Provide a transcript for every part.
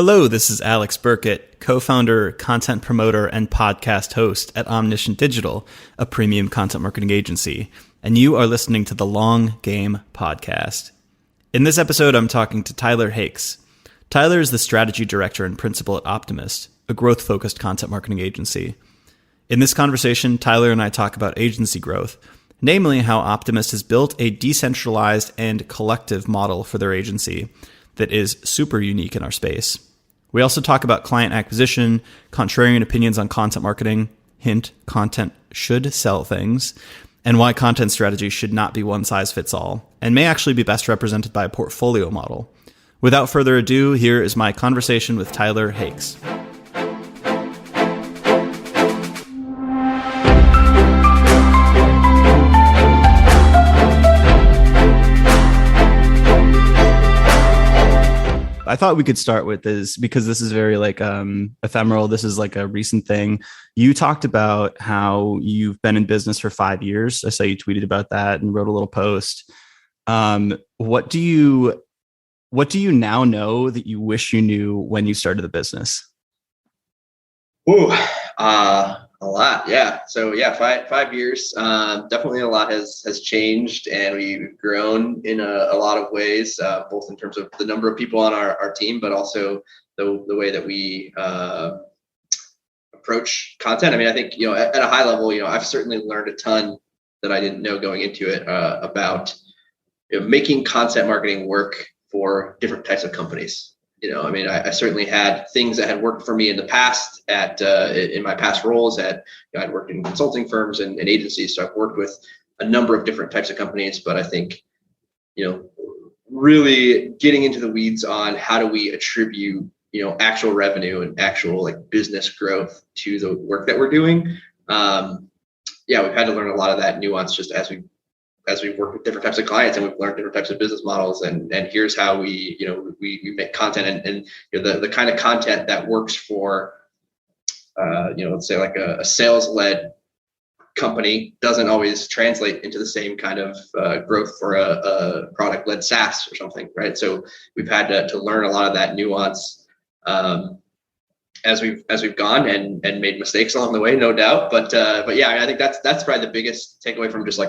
Hello, this is Alex Burkett, co-founder, content promoter, and podcast host at Omniscient Digital, a premium content marketing agency, and you are listening to the Long Game Podcast. In this episode, I'm talking to Tyler Hakes. Tyler is the strategy director and principal at Optimist, a growth-focused content marketing agency. In this conversation, Tyler and I talk about agency growth, namely how Optimist has built a decentralized and collective model for their agency that is super unique in our space. We also talk about client acquisition, contrarian opinions on content marketing, hint, content should sell things, and why content strategy should not be one size fits all, and may actually be best represented by a portfolio model. Without further ado, here is my conversation with Tyler Hakes. I thought we could start with this because this is very ephemeral. This is like a recent thing. You talked about how you've been in business for 5 years. I saw you tweeted about that and wrote a little post. What do you now know that you wish you knew when you started the business? A lot. Yeah. So yeah, 5 years, definitely a lot has changed, and we've grown in a lot of ways, both in terms of the number of people on our team, but also the way that we approach content. I mean, I think, at a high level, I've certainly learned a ton that I didn't know going into it, about making content marketing work for different types of companies. I certainly had things that had worked for me in the past in my past roles I'd worked in consulting firms and agencies. So I've worked with a number of different types of companies, but I think, really getting into the weeds on how do we attribute, actual revenue and actual business growth to the work that we're doing. We've had to learn a lot of that nuance just as we've worked with different types of clients, and we've learned different types of business models, and here's how we make content, and the kind of content that works for, let's say like a sales-led company doesn't always translate into the same kind of growth for a product-led SaaS or something, right? So we've had to learn a lot of that nuance as we've gone and made mistakes along the way, no doubt. But yeah, I think that's probably the biggest takeaway from just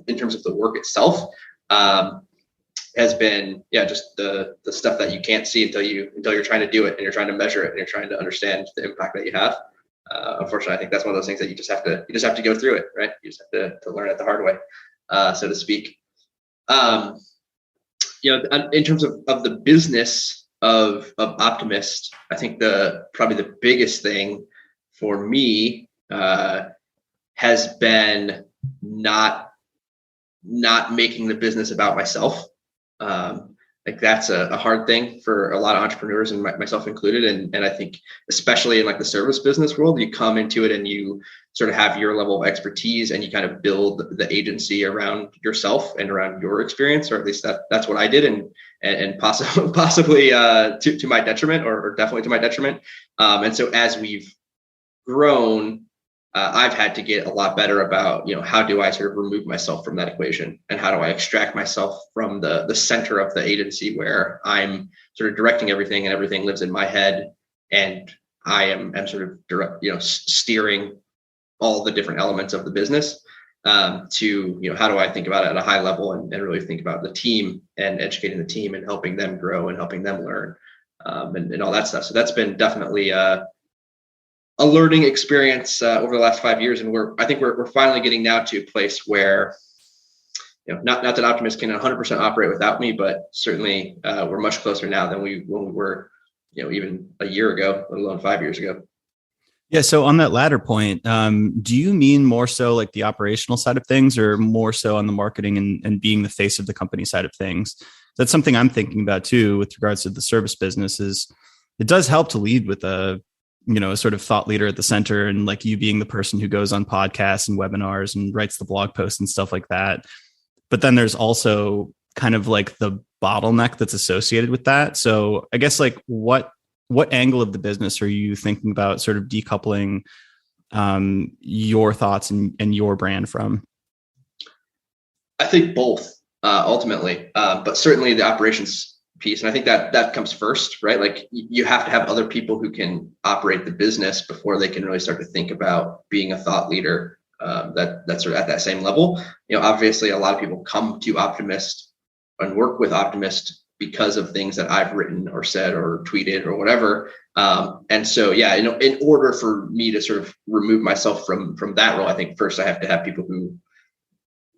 in terms of the work itself, has been, just the stuff that you can't see until you're trying to do it, and you're trying to measure it, and you're trying to understand the impact that you have. Unfortunately, I think that's one of those things that you just have to go through it, right? You just have to learn it the hard way, so to speak. In terms of the business of Optimist, I think probably the biggest thing for me has been not making the business about myself. That's a hard thing for a lot of entrepreneurs, and myself included. And I think especially in the service business world, you come into it and you sort of have your level of expertise, and you kind of build the agency around yourself and around your experience, or at least that's what I did, and possibly to my detriment, or definitely to my detriment. And so as we've grown, I've had to get a lot better about, how do I sort of remove myself from that equation, and how do I extract myself from the center of the agency where I'm sort of directing everything, and everything lives in my head, and I am sort of steering all the different elements of the business, to, how do I think about it at a high level, and really think about the team and educating the team and helping them grow and helping them learn, and all that stuff. So that's been definitely a learning experience over the last 5 years, and I think we're finally getting now to a place where, not that Optimist can 100% operate without me, but certainly we're much closer now than when we were, even a year ago, let alone 5 years ago. Yeah. So on that latter point, do you mean more so like the operational side of things, or more so on the marketing and being the face of the company side of things? That's something I'm thinking about too, with regards to the service business. Is it does help to lead with a sort of thought leader at the center, and you being the person who goes on podcasts and webinars and writes the blog posts and stuff like that. But then there's also kind of the bottleneck that's associated with that. So I guess what angle of the business are you thinking about sort of decoupling your thoughts and your brand from? I think both, ultimately, but certainly the operations piece. And I think that comes first, right? Like you have to have other people who can operate the business before they can really start to think about being a thought leader that's sort of at that same level. Obviously a lot of people come to Optimist and work with Optimist because of things that I've written or said or tweeted or whatever. And so, in order for me to sort of remove myself from that role, I think first I have to have people who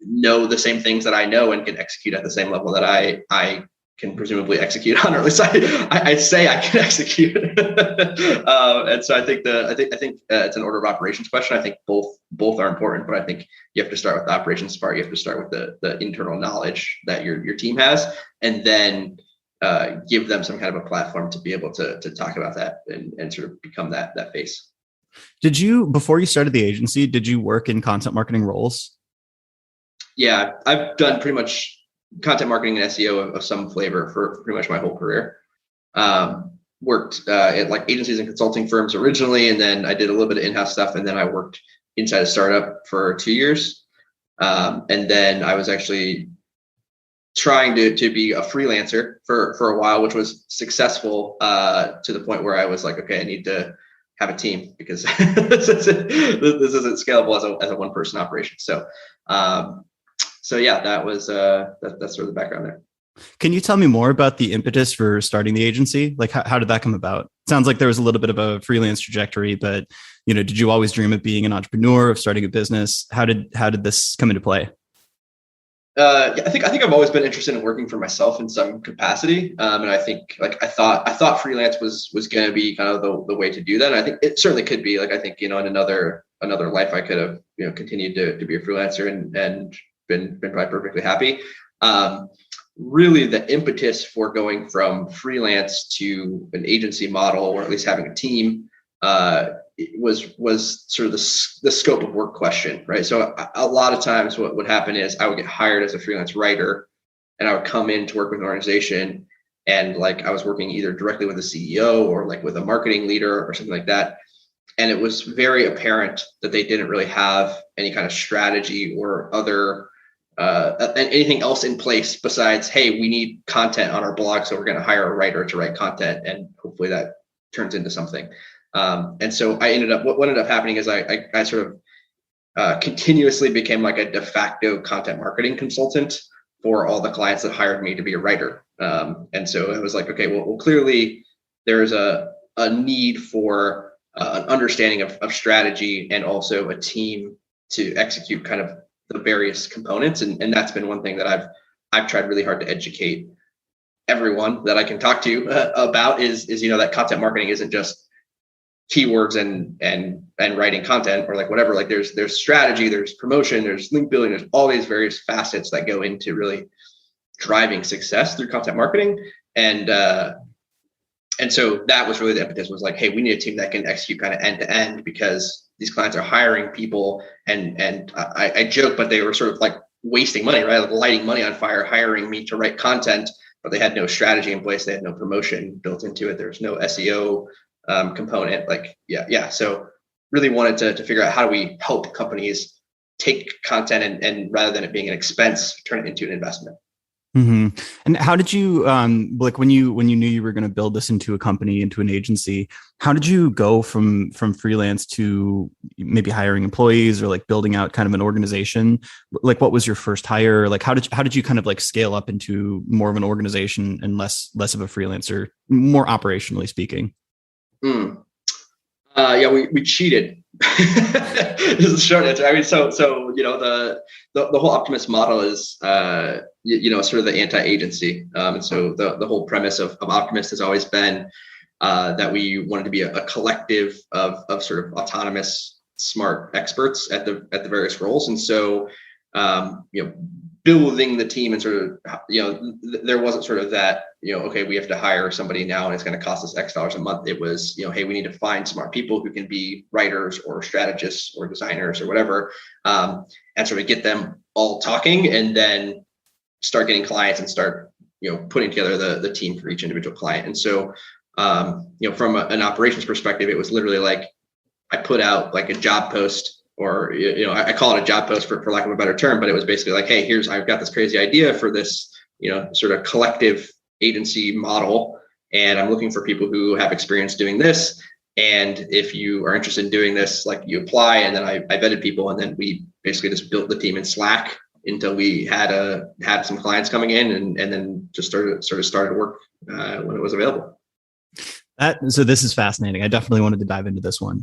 know the same things that I know and can execute at the same level that I can presumably execute on, or at least I say I can execute. And so I think it's an order of operations question. I think both are important, but I think you have to start with the operations part. You have to start with the internal knowledge that your team has, and then give them some kind of a platform to be able to talk about that and sort of become that face. Did you, before you started the agency, did you work in content marketing roles? Yeah, I've done pretty much content marketing and SEO of some flavor for pretty much my whole career. Worked at like agencies and consulting firms originally, and then I did a little bit of in-house stuff, and then I worked inside a startup for 2 years. And then I was actually trying to be a freelancer for a while, which was successful to the point where I was like, okay, I need to have a team because this isn't scalable as a one-person operation. So yeah, that was that's sort of the background there. Can you tell me more about the impetus for starting the agency? Like, how did that come about? Sounds like there was a little bit of a freelance trajectory, but did you always dream of being an entrepreneur, of starting a business? How did this come into play? I think I've always been interested in working for myself in some capacity, and I think I thought freelance was going to be kind of the way to do that. And I think it certainly could be. Like I think in another life I could have continued to be a freelancer and been probably perfectly happy. Really, the impetus for going from freelance to an agency model, or at least having a team, was sort of the scope of work question, right? So a lot of times what would happen is I would get hired as a freelance writer, and I would come in to work with an organization, and like I was working either directly with a CEO or like with a marketing leader or something like that. And it was very apparent that they didn't really have any kind of strategy or other anything else in place besides, hey, we need content on our blog, so we're going to hire a writer to write content, and hopefully that turns into something. And so what ended up happening is I sort of continuously became like a de facto content marketing consultant for all the clients that hired me to be a writer. And so it was like, okay, well clearly there's a need for an understanding of strategy and also a team to execute kind of the various components. And that's been one thing that I've tried really hard to educate everyone that I can talk to about is that content marketing isn't just keywords and writing content or like whatever. Like there's strategy, there's promotion, there's link building, there's all these various facets that go into really driving success through content marketing. And so that was really the impetus, was like, hey, we need a team that can execute kind of end to end, because these clients are hiring people, and I joke, but they were sort of like wasting money, right? Like lighting money on fire, hiring me to write content, but they had no strategy in place. They had no promotion built into it. There's no SEO component. So really wanted to figure out how do we help companies take content and rather than it being an expense, turn it into an investment. Mm-hmm. And how did you, like when you knew you were going to build this into a company, into an agency, how did you go from freelance to maybe hiring employees or like building out kind of an organization? Like what was your first hire? Like how did you kind of like scale up into more of an organization and less of a freelancer, more operationally speaking? We cheated. This is the short answer. I mean, so the whole Optimist model is sort of the anti-agency. And so the whole premise of Optimist has always been that we wanted to be a collective of sort of autonomous, smart experts at the various roles. And so building the team and sort of, there wasn't sort of that, okay, we have to hire somebody now and it's going to cost us X dollars a month. It was, hey, we need to find smart people who can be writers or strategists or designers or whatever, and sort of get them all talking and then start getting clients and start, putting together the team for each individual client. And so, from an operations perspective, it was literally like I put out like a job post, or, I call it a job post for lack of a better term, but it was basically like, hey, I've got this crazy idea for this, sort of collective agency model, and I'm looking for people who have experience doing this. And if you are interested in doing this, like you apply, and then I vetted people, and then we basically just built the team in Slack until we had some clients coming in, and then just started work when it was available. So this is fascinating. I definitely wanted to dive into this one.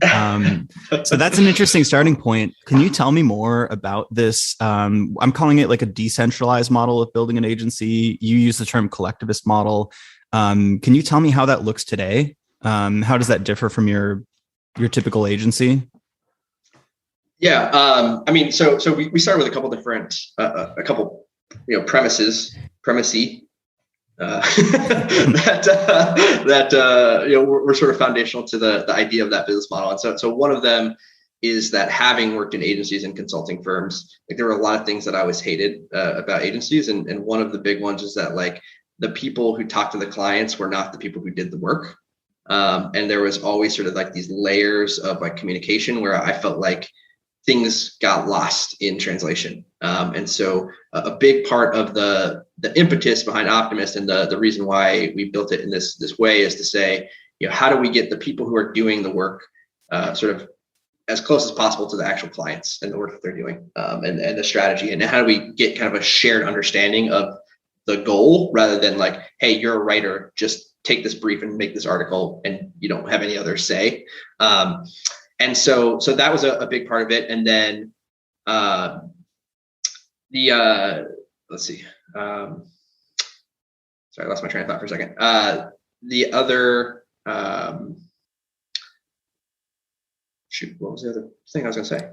So that's an interesting starting point. Can you tell me more about this? I'm calling it like a decentralized model of building an agency. You use the term collectivist model. Can you tell me how that looks today? How does that differ from your typical agency? Yeah, I mean, so we started with a couple different, premises that were sort of foundational to the idea of that business model. And so one of them is that, having worked in agencies and consulting firms, like there were a lot of things that I always hated about agencies, and one of the big ones is that like the people who talked to the clients were not the people who did the work, and there was always sort of like these layers of like communication where I felt like things got lost in translation. And so a big part of the impetus behind Optimist, and the reason why we built it in this way, is to say, how do we get the people who are doing the work sort of as close as possible to the actual clients and the work that they're doing, and the strategy, and how do we get kind of a shared understanding of the goal, rather than like, hey, you're a writer, just take this brief and make this article, and you don't have any other say. And so that was a big part of it. And then let's see. Sorry, I lost my train of thought for a second. The other, what was the other thing I was going to say?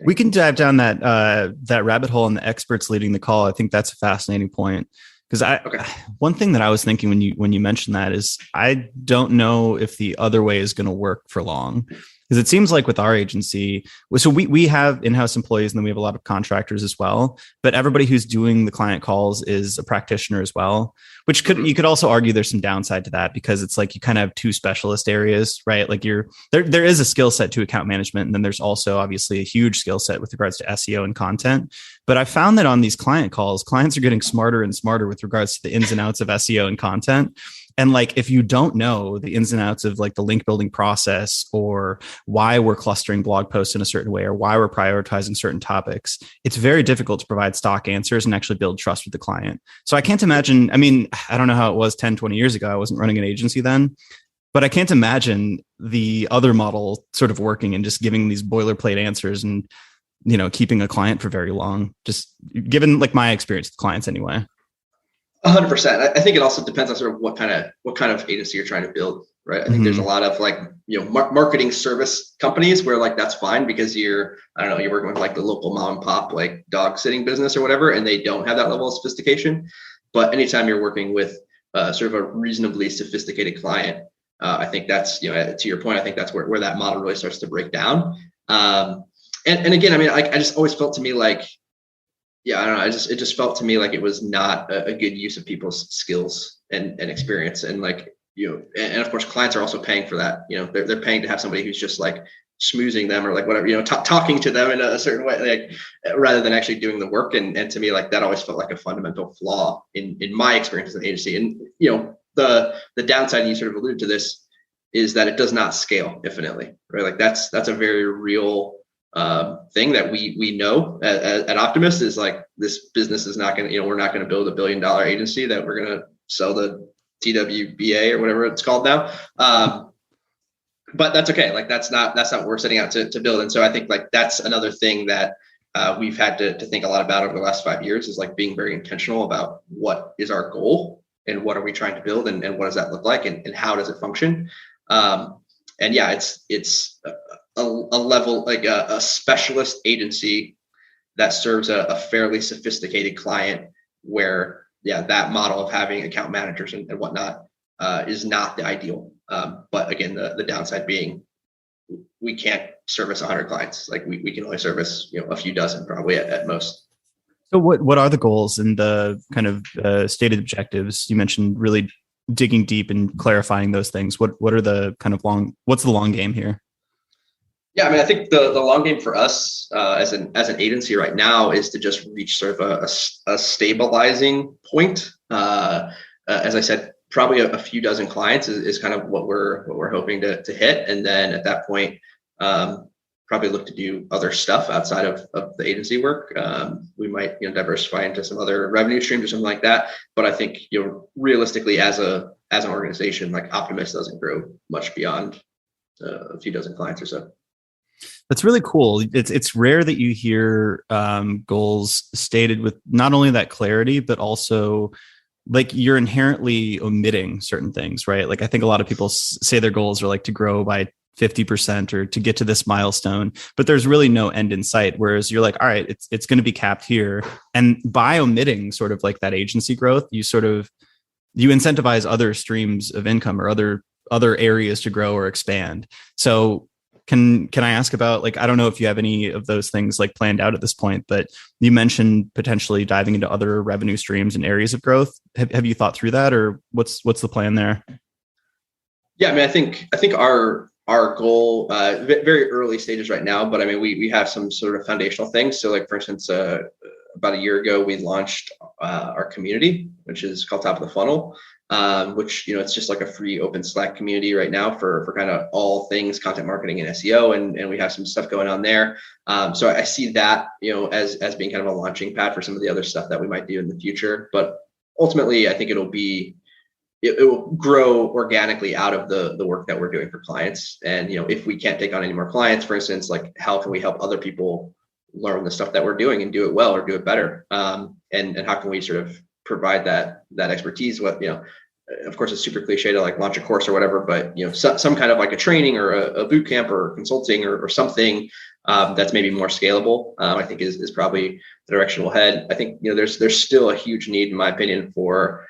We can dive down that rabbit hole, and the experts leading the call. I think that's a fascinating point, because one thing that I was thinking when you mentioned that is, I don't know if the other way is going to work for long. Because it seems like with our agency, so we have in-house employees, and then we have a lot of contractors as well. But everybody who's doing the client calls is a practitioner as well, which you could also argue there's some downside to that, because it's like you kind of have two specialist areas, right? Like there is a skill set to account management, and then there's also obviously a huge skill set with regards to SEO and content. But I found that on these client calls, clients are getting smarter and smarter with regards to the ins and outs of SEO and content. And like, if you don't know the ins and outs of like the link building process, or why we're clustering blog posts in a certain way, or why we're prioritizing certain topics, it's very difficult to provide stock answers and actually build trust with the client. So I can't imagine, I mean, I don't know how it was 10, 20 years ago. I wasn't running an agency then, but I can't imagine the other model sort of working and just giving these boilerplate answers and, keeping a client for very long, just given like my experience with clients anyway. 100%. I think it also depends on sort of what kind of agency you're trying to build, right? I think there's a lot of like, marketing service companies where like that's fine, because you're working with like the local mom and pop like dog sitting business or whatever, and they don't have that level of sophistication. But anytime you're working with sort of a reasonably sophisticated client, I think that's, to your point, I think that's where that model really starts to break down. And again, I mean, I just always felt to me like, I don't know. It just felt to me like it was not a good use of people's skills and experience. And like, and of course, clients are also paying for that. They're paying to have somebody who's just like schmoozing them, or like whatever, talking to them in a certain way, like rather than actually doing the work. And to me, like that always felt like a fundamental flaw in my experience as an agency. And, the downside, and you sort of alluded to this, is that it does not scale infinitely, right? Like that's a very real thing that we know at Optimist, is like, this business is not going to, we're not going to build $1 billion agency that we're going to sell the TWBA or whatever it's called now. But that's okay. Like that's not what we're setting out to build. And so I think like that's another thing that we've had to think a lot about over the last 5 years, is like being very intentional about what is our goal, and what are we trying to build, and what does that look like, and how does it function. And yeah, it's a level, like a specialist agency that serves a fairly sophisticated client, where that model of having account managers and whatnot is not the ideal. But again, the downside being, we can't service 100 clients. Like we can only service a few dozen probably at most. So what are the goals and the kind of stated objectives? You mentioned really digging deep and clarifying those things. What are the kind of what's the long game here? Yeah, I mean, I think the long game for us as an agency right now is to just reach sort of a stabilizing point. as I said, probably a few dozen clients is kind of what we're hoping to hit. And then at that point, probably look to do other stuff outside of the agency work. We might, diversify into some other revenue streams or something like that. But I think, realistically, as an organization, like Optimist doesn't grow much beyond a few dozen clients or so. That's really cool. It's rare that you hear goals stated with not only that clarity, but also like you're inherently omitting certain things, right? Like I think a lot of people say their goals are like to grow by 50% or to get to this milestone, but there's really no end in sight. Whereas you're like, all right, it's going to be capped here. And by omitting sort of like that agency growth, you incentivize other streams of income or other areas to grow or expand. So can I ask about, like, I don't know if you have any of those things like planned out at this point, but you mentioned potentially diving into other revenue streams and areas of growth. Have you thought through that, or what's the plan there? Yeah, I mean, I think our goal, very early stages right now, but I mean, we have some sort of foundational things. So like, for instance, about a year ago, we launched our community, which is called Top of the Funnel, which, it's just like a free open Slack community right now for kind of all things content marketing and SEO. And we have some stuff going on there. So I see that, as being kind of a launching pad for some of the other stuff that we might do in the future. But ultimately, I think it will grow organically out of the work that we're doing for clients. And, if we can't take on any more clients, for instance, like how can we help other people learn the stuff that we're doing and do it well or do it better? And how can we sort of provide that expertise? What, of course, it's super cliche to like launch a course or whatever, but, some kind of like a training or a boot camp or consulting or something that's maybe more scalable, I think is probably the direction we'll head. I think, there's still a huge need, in my opinion, for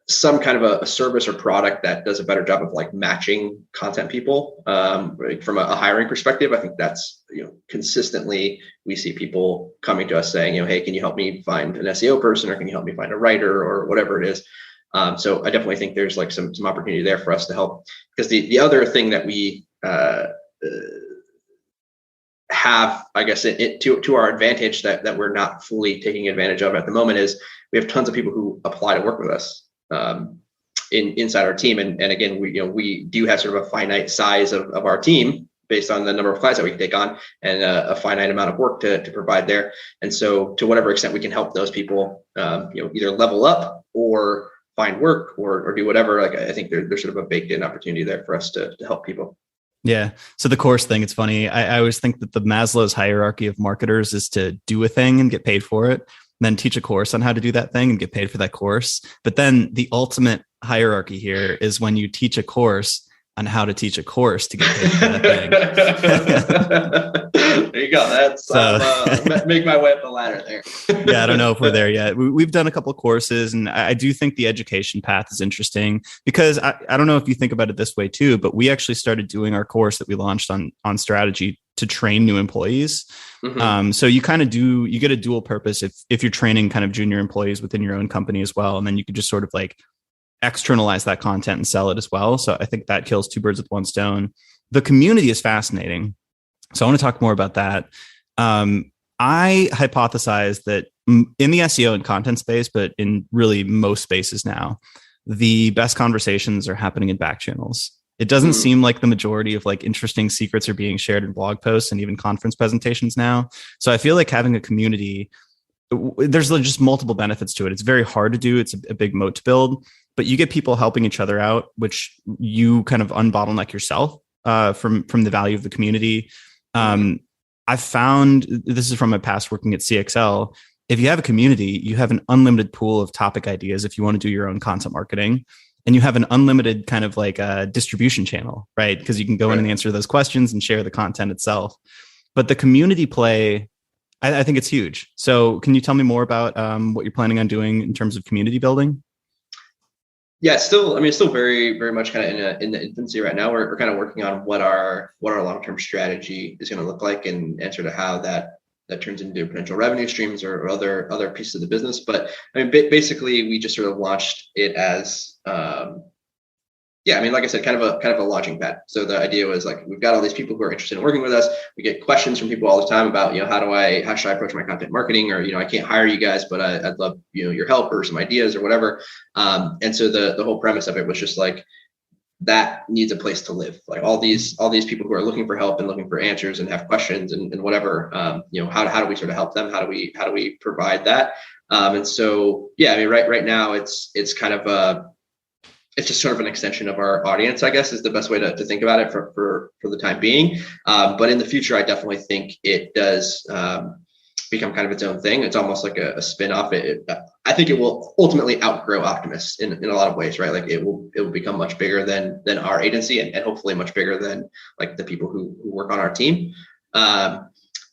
some kind of a service or product that does a better job of like matching content people, right, from a hiring perspective. I think that's, consistently we see people coming to us saying, hey, can you help me find an SEO person, or can you help me find a writer, or whatever it is. So I definitely think there's like some opportunity there for us to help, because the other thing that we have, I guess, to our advantage that we're not fully taking advantage of at the moment is we have tons of people who apply to work with us inside our team. And again, we do have sort of a finite size of our team based on the number of clients that we can take on, and a finite amount of work to provide there. And so to whatever extent we can help those people, either level up or find work or do whatever, like I think there's sort of a baked in opportunity there for us to help people. Yeah. So the course thing, it's funny. I always think that the Maslow's hierarchy of marketers is to do a thing and get paid for it, then teach a course on how to do that thing and get paid for that course. But then the ultimate hierarchy here is when you teach a course on how to teach a course to get paid for that thing. There you go. That's make my way up the ladder there. Yeah, I don't know if we're there yet. We've done a couple of courses, and I do think the education path is interesting, because I don't know if you think about it this way too, but we actually started doing our course that we launched on strategy to train new employees. Mm-hmm. So you get a dual purpose if you're training kind of junior employees within your own company as well, and then you could just sort of like externalize that content and sell it as well. So I think that kills two birds with one stone. The community is fascinating, so I want to talk more about that. I hypothesize that in the SEO and content space, but in really most spaces now, the best conversations are happening in back channels. It doesn't seem like the majority of like interesting secrets are being shared in blog posts and even conference presentations now. So I feel like having a community, there's just multiple benefits to it. It's very hard to do. It's a big moat to build, but you get people helping each other out, which you kind of unbottleneck yourself from the value of the community. I've found, this is from my past working at CXL, if you have a community, you have an unlimited pool of topic ideas if you want to do your own content marketing. And you have an unlimited kind of like a distribution channel, right? Because you can go in and answer those questions and share the content itself. But the community play, I think it's huge. So can you tell me more about what you're planning on doing in terms of community building? Yeah, it's still very, very much kind of in the infancy right now. We're kind of working on what our long-term strategy is going to look like, and sort of how that turns into potential revenue streams or other pieces of the business. But I mean, basically, we just sort of launched it as Yeah, I mean, like I said, kind of a launching pad. So the idea was like, we've got all these people who are interested in working with us. We get questions from people all the time about, how should I approach my content marketing, or, I can't hire you guys, but I'd love, your help or some ideas or whatever. And so the whole premise of it was just like, that needs a place to live. Like all these people who are looking for help and looking for answers and have questions and whatever, how do we sort of help them? How do we provide that? And so, yeah, I mean, right now it's kind of it's just sort of an extension of our audience, I guess, is the best way to think about it for the time being. But in the future, I definitely think it does become kind of its own thing. It's almost like a spin-off. I think it will ultimately outgrow Optimist in a lot of ways, right? Like it will become much bigger than our agency, and hopefully much bigger than like the people who work on our team. And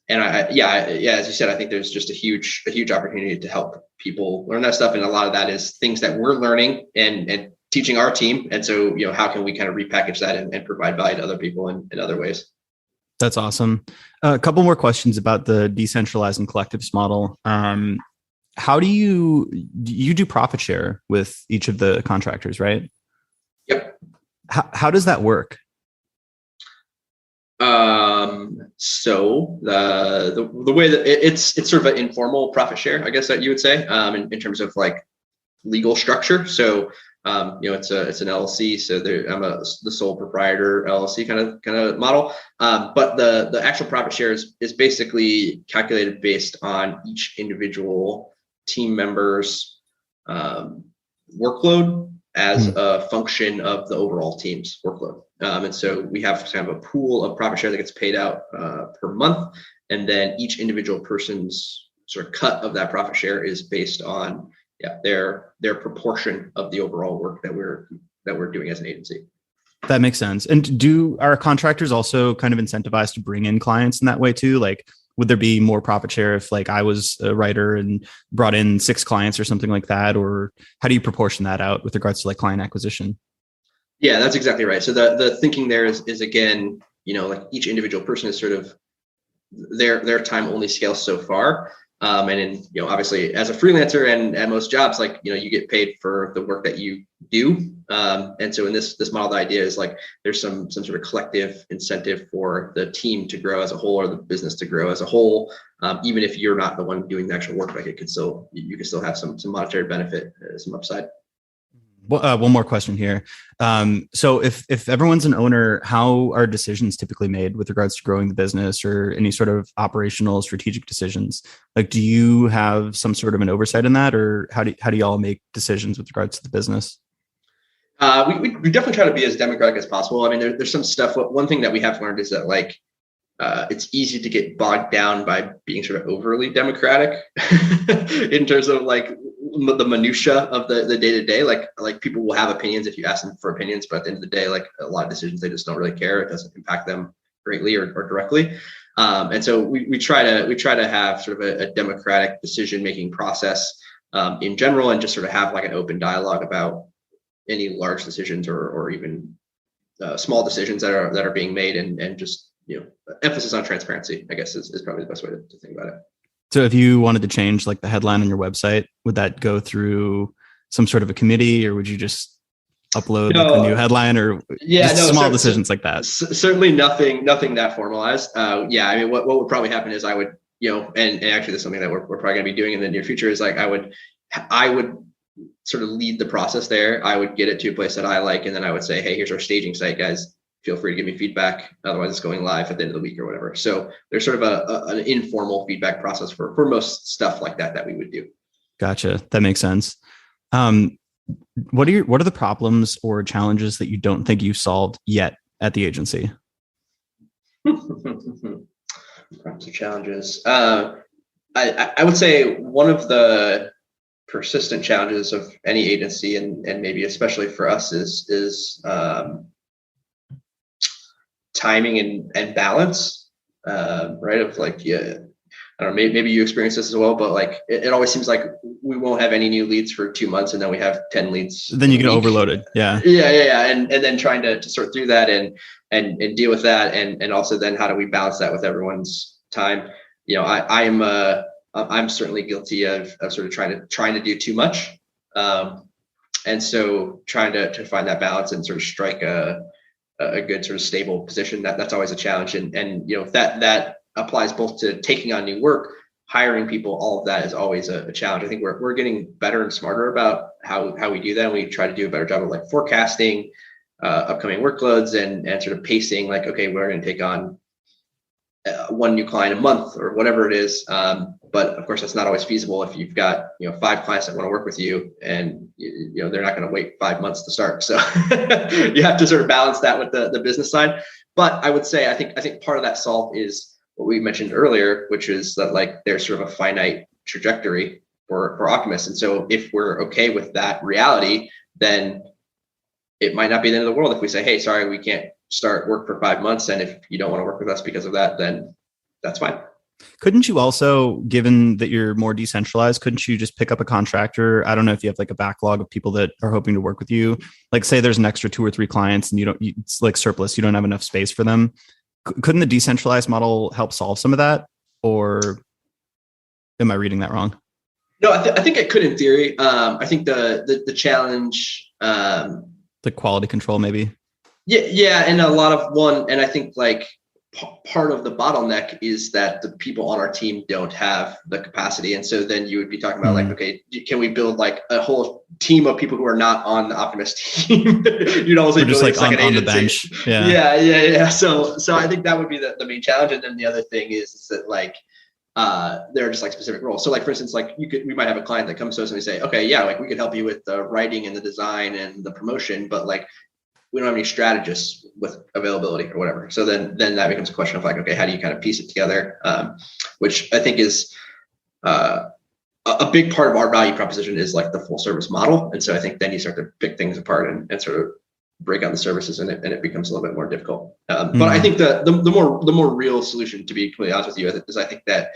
as you said, I think there's just a huge opportunity to help people learn that stuff. And a lot of that is things that we're learning and teaching our team. And so, how can we kind of repackage that and provide value to other people in other ways? That's awesome. A couple more questions about the decentralized and collectives model. How do you do profit share with each of the contractors, right? Yep. How does that work? So the way that it's sort of an informal profit share, I guess that you would say, in terms of like legal structure. So, it's an LLC. So I'm the sole proprietor LLC kind of model. But the actual profit share is basically calculated based on each individual team member's workload as a function of the overall team's workload. And so we have kind of a pool of profit share that gets paid out per month. And then each individual person's sort of cut of that profit share is based on their proportion of the overall work that we're doing as an agency. That makes sense. And do our contractors also kind of incentivize to bring in clients in that way too? Like, would there be more profit share if like I was a writer and brought in 6 clients or something like that? Or how do you proportion that out with regards to like client acquisition? Yeah, that's exactly right. So the thinking there is again, like each individual person is sort of their time only scales so far. And in, obviously as a freelancer and at most jobs, like, you get paid for the work that you do. And so in this model, the idea is like, there's some sort of collective incentive for the team to grow as a whole, or the business to grow as a whole. Even if you're not the one doing the actual work, like you can still have some monetary benefit, some upside. One more question here. So if everyone's an owner, how are decisions typically made with regards to growing the business or any sort of operational strategic decisions? Like, do you have some sort of an oversight in that, or how do y'all make decisions with regards to the business? We definitely try to be as democratic as possible. I mean, there's some stuff. One thing that we have learned is that like, it's easy to get bogged down by being sort of overly democratic in terms of like the minutia of the day-to-day. Like people will have opinions if you ask them for opinions, but at the end of the day, like a lot of decisions, they just don't really care. It doesn't impact them greatly or directly. And so we try to have sort of a democratic decision-making process in general, and just sort of have like an open dialogue about any large decisions or even small decisions that are being made, and just, emphasis on transparency, I guess, is probably the best way to think about it. So if you wanted to change like the headline on your website, would that go through some sort of a committee, or would you just upload like the new headline, or small decisions like that? Certainly nothing that formalized. I mean, what would probably happen is I would, and actually this is something that we're probably going to be doing in the near future, is like I would sort of lead the process there. I would get it to a place that I like, and then I would say, hey, here's our staging site, guys. Feel free to give me feedback. Otherwise, it's going live at the end of the week or whatever. So there's sort of an informal feedback process for most stuff like that we would do. Gotcha. That makes sense. What are the problems or challenges that you don't think you've solved yet at the agency? Problems or challenges. I would say one of the persistent challenges of any agency, and maybe especially for us, is timing and balance, right? Of like, I don't know, maybe you experience this as well, but like it always seems like we won't have any new leads for 2 months, and then we have 10 leads. Then you get overloaded. Yeah. And then trying to sort through that and deal with that, and also then how do we balance that with everyone's time? I'm certainly guilty of sort of trying to do too much. And so trying to find that balance and sort of strike a good sort of stable position, that's always a challenge. And that applies both to taking on new work, hiring people, all of that is always a challenge. I think we're getting better and smarter about how we do that. And we try to do a better job of like forecasting upcoming workloads and sort of pacing, like, okay, we're going to take on one new client a month or whatever it is. But of course, that's not always feasible if you've got 5 clients that want to work with you, and they're not going to wait 5 months to start. So you have to sort of balance that with the business side. But I would say I think part of that solve is what we mentioned earlier, which is that like there's sort of a finite trajectory for Optimist. And so if we're okay with that reality, then it might not be the end of the world if we say, hey, sorry, we can't start work for 5 months. And if you don't want to work with us because of that, then that's fine. Couldn't you also, given that you're more decentralized, couldn't you just pick up a contractor? I don't know if you have like a backlog of people that are hoping to work with you. Like say there's an extra 2 or 3 clients and it's like surplus, you don't have enough space for them. Couldn't the decentralized model help solve some of that? Or am I reading that wrong? No, I think it could in theory. I think the challenge, the quality control maybe. Yeah. And a lot of and I think like part of the bottleneck is that the people on our team don't have the capacity. And so then you would be talking about like, okay, can we build like a whole team of people who are not on the Optimist team? You'd also just like on the bench. Yeah. So I think that would be the main challenge. And then the other thing is that like, there are just like specific roles. So like, for instance, like we might have a client that comes to us and we say, okay, yeah, like we could help you with the writing and the design and the promotion, but like, we don't have any strategists with availability or whatever. So then that becomes a question of like, okay, how do you kind of piece it together? Which I think is a big part of our value proposition is like the full service model. And so I think then you start to pick things apart and sort of break out the services and it becomes a little bit more difficult. But I think the more real solution, to be completely honest with you, is I think that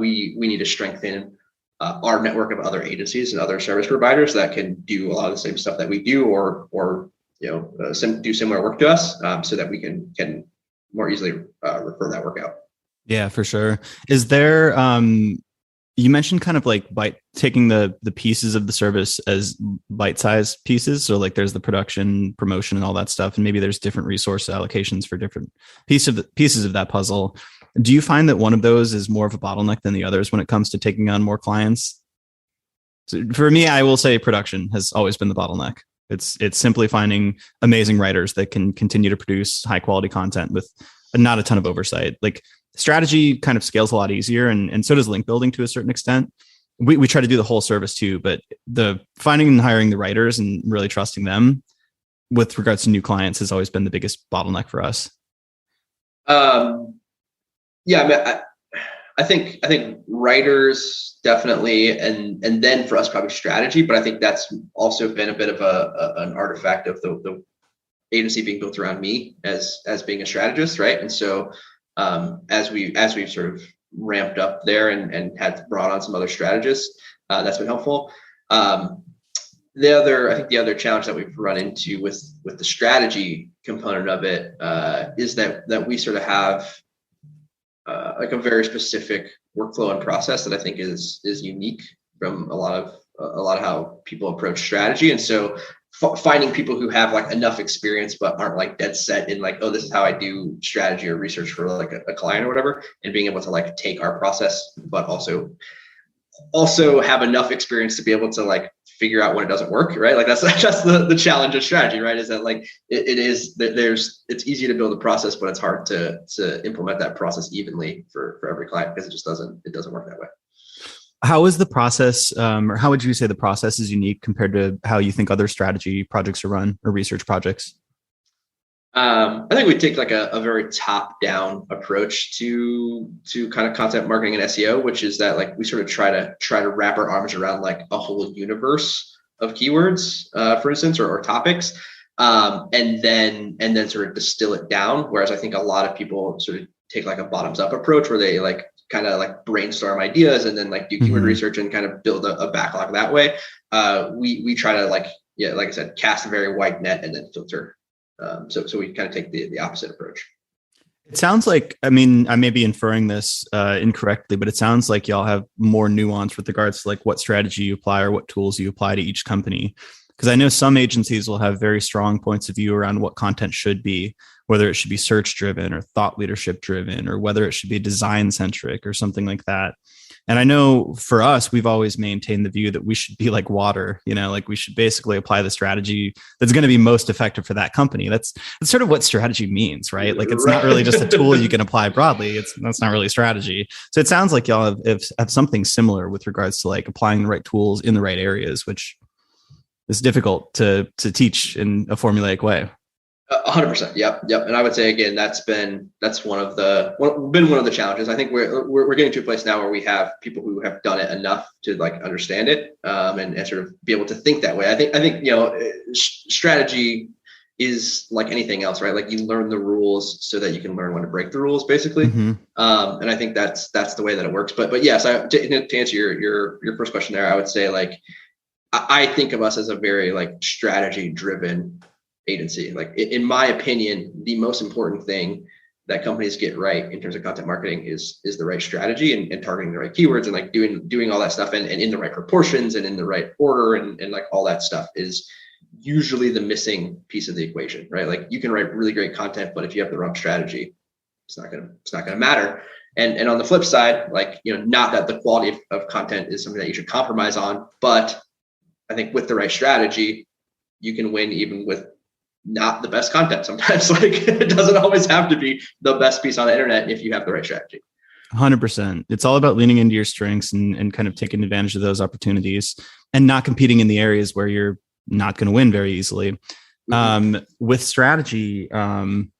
we need to strengthen our network of other agencies and other service providers that can do a lot of the same stuff that we do or do similar work to us, so that we can more easily refer that work out. Yeah, for sure. Is there, you mentioned kind of like taking the pieces of the service as bite-sized pieces. So like there's the production, promotion, and all that stuff. And maybe there's different resource allocations for different pieces of that puzzle. Do you find that one of those is more of a bottleneck than the others when it comes to taking on more clients? So for me, I will say production has always been the bottleneck. It's simply finding amazing writers that can continue to produce high quality content with not a ton of oversight. Like strategy kind of scales a lot easier, and so does link building to a certain extent. We try to do the whole service too, but the finding and hiring the writers and really trusting them with regards to new clients has always been the biggest bottleneck for us. Yeah, I mean, I think writers definitely, and then for us probably strategy, but I think that's also been a bit of an artifact of the agency being built around me as being a strategist, right? And so as we've sort of ramped up there and had brought on some other strategists, that's been helpful. I think the other challenge that we've run into with the strategy component of it is that we sort of have like a very specific workflow and process that I think is unique from a lot of how people approach strategy. And so finding people who have like enough experience but aren't like dead set in like, oh, this is how I do strategy or research for like a client or whatever, and being able to like take our process but also have enough experience to be able to like figure out when it doesn't work, right? Like that's the challenge of strategy, right? Is that like it's easy to build a process, but it's hard to implement that process evenly for every client because it doesn't work that way. How is the process, or how would you say the process is unique compared to how you think other strategy projects are run or research projects? I think we take like a very top-down approach to kind of content marketing and SEO, which is that like we sort of try to wrap our arms around like a whole universe of keywords, for instance, or topics, and then sort of distill it down. Whereas I think a lot of people sort of take like a bottoms-up approach where they like kind of like brainstorm ideas and then like do keyword research and kind of build a backlog that way. We try to like I said, cast a very wide net and then filter. So we kind of take the opposite approach. It sounds like, I mean, I may be inferring this incorrectly, but it sounds like y'all have more nuance with regards to like what strategy you apply or what tools you apply to each company. Because I know some agencies will have very strong points of view around what content should be, whether it should be search driven or thought leadership driven, or whether it should be design centric or something like that. And I know for us, we've always maintained the view that we should be like water, like we should basically apply the strategy that's going to be most effective for that company. That's sort of what strategy means, right? Like it's not really just a tool you can apply broadly. That's not really strategy. So it sounds like y'all have something similar with regards to like applying the right tools in the right areas, which is difficult to teach in a formulaic way. 100%. Yep. And I would say again, that's been one of the challenges. I think we're getting to a place now where we have people who have done it enough to like understand it, and sort of be able to think that way. I think strategy is like anything else, right? Like you learn the rules so that you can learn when to break the rules, basically. Mm-hmm. And I think that's the way that it works. But yes, to answer your first question there, I would say like I think of us as a very like strategy driven agency. Like in my opinion, the most important thing that companies get right in terms of content marketing is the right strategy and targeting the right keywords and like doing all that stuff and in the right proportions and in the right order and like all that stuff is usually the missing piece of the equation, right? Like you can write really great content, but if you have the wrong strategy, it's not gonna matter. And on the flip side, like not that the quality of content is something that you should compromise on, but I think with the right strategy, you can win even with not the best content sometimes. Like it doesn't always have to be the best piece on the internet if you have the right strategy. 100%. It's all about leaning into your strengths and kind of taking advantage of those opportunities and not competing in the areas where you're not going to win very easily. Mm-hmm. With strategy, I don't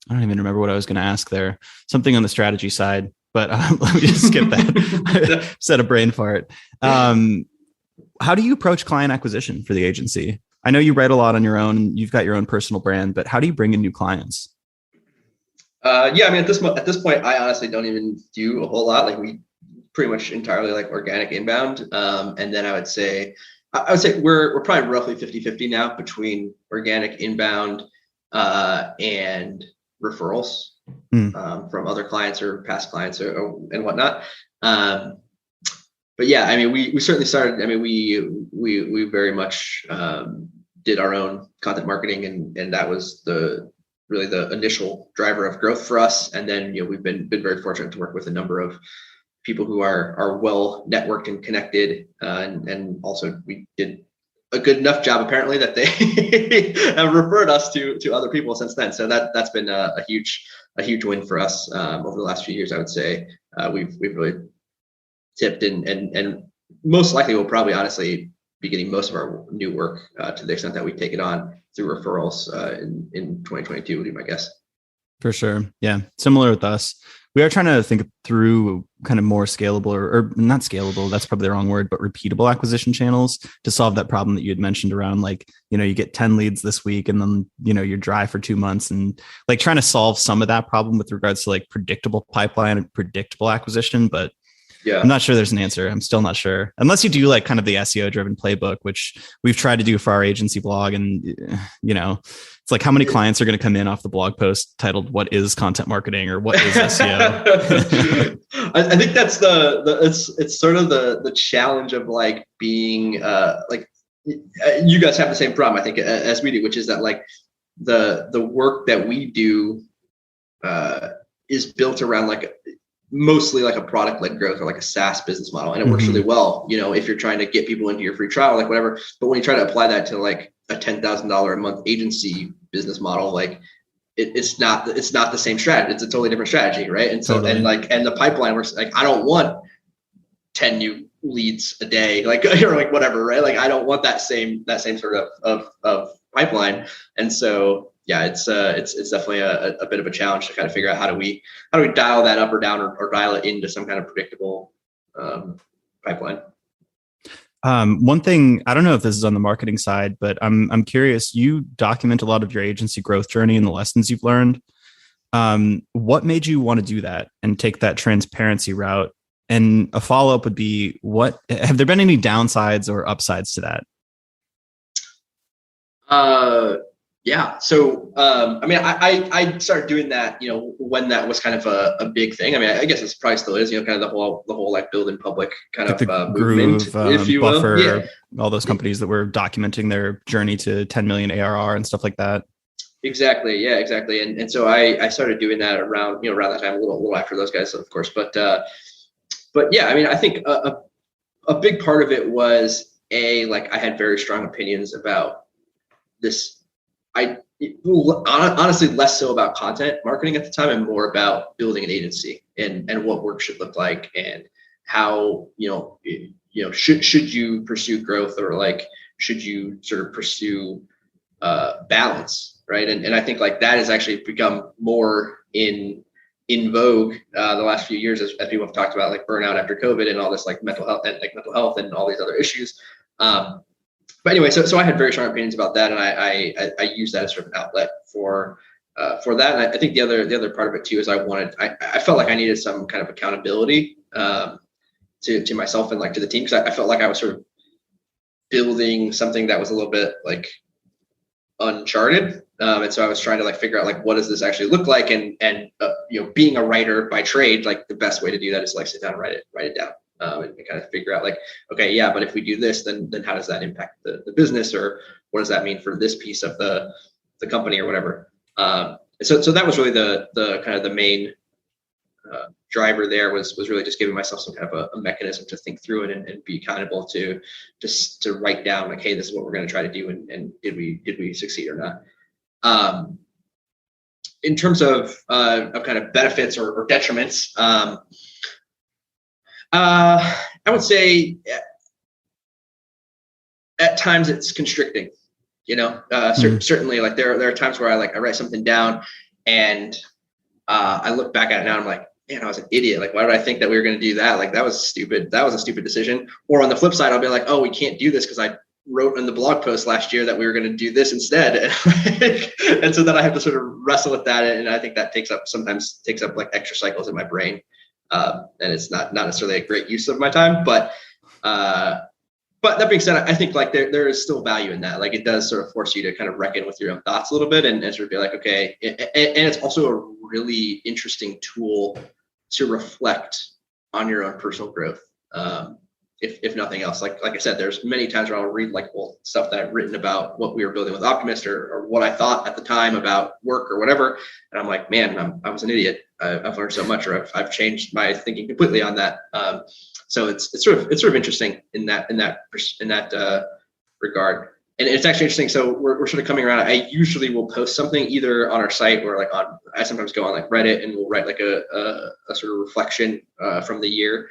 even remember what I was going to ask there. Something on the strategy side, but let me just skip that. Set a brain fart. How do you approach client acquisition for the agency? I know you write a lot on your own. You've got your own personal brand, but how do you bring in new clients? I mean, at this point, I honestly don't even do a whole lot. Like we pretty much entirely like organic inbound. And then I would say we're probably roughly 50-50 now between organic inbound and referrals from other clients or past clients and whatnot. But yeah, I mean, we certainly started. I mean, we very much did our own content marketing, and that was really the initial driver of growth for us. And then we've been very fortunate to work with a number of people who are well networked and connected, and also we did a good enough job apparently that they have referred us to other people since then. So that's been a huge win for us over the last few years. I would say we've really tipped and most likely we'll probably honestly be getting most of our new work to the extent that we take it on through referrals in 2022 would be my guess. For sure. Yeah. Similar with us. We are trying to think through kind of more scalable or not scalable, that's probably the wrong word, but repeatable acquisition channels to solve that problem that you had mentioned around like, you get 10 leads this week and then, you're dry for 2 months and like trying to solve some of that problem with regards to like predictable pipeline and predictable acquisition. But yeah, I'm not sure there's an answer. I'm still not sure. Unless you do like kind of the SEO driven playbook, which we've tried to do for our agency blog. And, it's like how many clients are going to come in off the blog post titled, "What is content marketing?" or "What is SEO?" I think that's it's sort of the challenge of like being like you guys have the same problem, I think, as we do, which is that like the work that we do is built around like mostly like a product-led growth or like a SaaS business model. And it works really well, if you're trying to get people into your free trial, like whatever. But when you try to apply that to like a $10,000 a month agency business model, like it's not the same strategy. It's a totally different strategy. Right. And so, totally. and the pipeline works like, I don't want 10 new leads a day, like, or like whatever, right? Like, I don't want that same sort of pipeline. And so, yeah, it's definitely a bit of a challenge to kind of figure out how do we dial that up or down or dial it into some kind of predictable pipeline. One thing, I don't know if this is on the marketing side, but I'm curious. You document a lot of your agency growth journey and the lessons you've learned. What made you want to do that and take that transparency route? And a follow-up would be, have there been any downsides or upsides to that? Yeah. So, I started doing that, when that was kind of a big thing. I mean, I guess it probably still is, kind of the whole like build in public kind Like of the movement, Groove, if you will. Yeah. Buffer, all those companies that were documenting their journey to 10 million ARR and stuff like that. Exactly. Yeah, exactly. And so I started doing that around that time, a little after those guys, of course. But yeah, I mean, I think a big part of it was like I had very strong opinions about this. Honestly less so about content marketing at the time and more about building an agency and what work should look like and how should you pursue growth, or like should you sort of pursue balance, right? And I think like that has actually become more in vogue the last few years, as people have talked about like burnout after COVID and all this like mental health and all these other issues. But anyway, so I had very strong opinions about that, and I used that as sort of an outlet for that. And I think the other part of it too is I felt like I needed some kind of accountability to myself and like to the team, because I felt like I was sort of building something that was a little bit like uncharted, and so I was trying to like figure out like what does this actually look like, and being a writer by trade, like the best way to do that is like sit down and write it down. And kind of figure out like, okay, yeah, but if we do this, then how does that impact the business, or what does that mean for this piece of the company or whatever. So that was really the kind of the main driver there, was really just giving myself some kind of a mechanism to think through it and be accountable to just to write down like, hey, this is what we're going to try to do, and did we succeed or not. In terms of kind of benefits or detriments, I would say at times it's constricting, certainly like there are times where I write something down and I look back at it now and I'm like, man, I was an idiot. Like, why did I think that we were going to do that? Like, that was stupid. That was a stupid decision. Or on the flip side, I'll be like, oh, we can't do this because I wrote in the blog post last year that we were going to do this instead. And so then I have to sort of wrestle with that. And I think that sometimes takes up like extra cycles in my brain. And it's not necessarily a great use of my time, but that being said, I think like there is still value in that. Like, it does sort of force you to kind of reckon with your own thoughts a little bit and sort of be like, okay. And it's also a really interesting tool to reflect on your own personal growth. If nothing else, like I said, there's many times where I'll read like stuff that I've written about what we were building with Optimist, or what I thought at the time about work or whatever, and I'm like, man, I was an idiot. I've learned so much, or I've changed my thinking completely on that. So it's sort of interesting in that regard, and it's actually interesting. So we're sort of coming around. I usually will post something either on our site or like I sometimes go on like Reddit and we'll write like a sort of reflection from the year.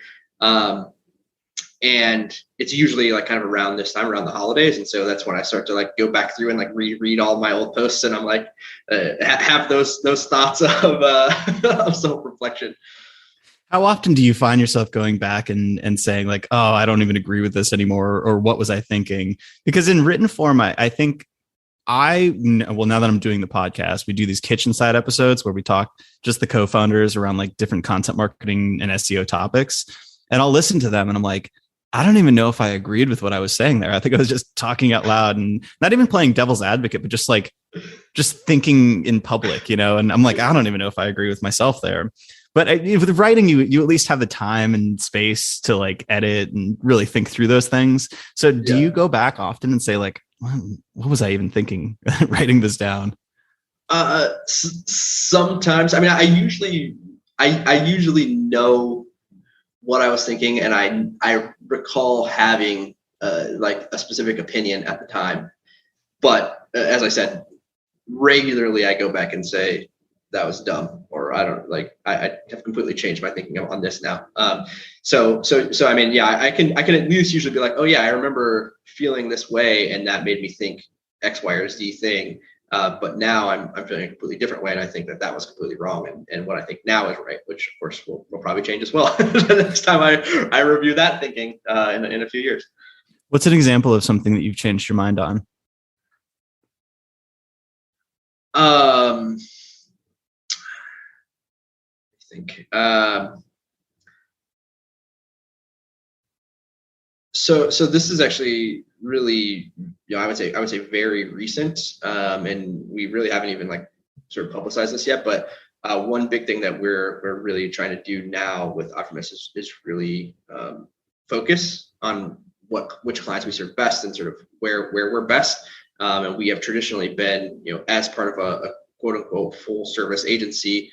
And it's usually like kind of around this time, around the holidays. And so that's when I start to like go back through and like reread all my old posts. And I'm like, have those thoughts of self-reflection. How often do you find yourself going back and saying like, oh, I don't even agree with this anymore? Or what was I thinking? Because in written form, I think now that I'm doing the podcast, we do these kitchen side episodes where we talk just the co-founders around like different content marketing and SEO topics. And I'll listen to them and I'm like, I don't even know if I agreed with what I was saying there. I think I was just talking out loud and not even playing devil's advocate, but just thinking in public, and I'm like, I don't even know if I agree with myself there. But with writing, you at least have the time and space to like edit and really think through those things. So do you go back often and say like, what was I even thinking writing this down? Sometimes. I mean, I usually know what I was thinking, and I recall having like a specific opinion at the time. But as I said, regularly I go back and say that was dumb, or I have completely changed my thinking on this now. So I mean, yeah, I can at least usually be like, oh yeah, I remember feeling this way, and that made me think X, Y, or Z thing. But now I'm feeling a completely different way, and I think that was completely wrong, and what I think now is right, which of course will probably change as well the next time I review that thinking in a few years. What's an example of something that you've changed your mind on? I think so this is actually really, I would say very recent, and we really haven't even like sort of publicized this yet. But one big thing that we're really trying to do now with Optimist is really focus on which clients we serve best and sort of where we're best. And we have traditionally been, as part of a quote unquote full service agency,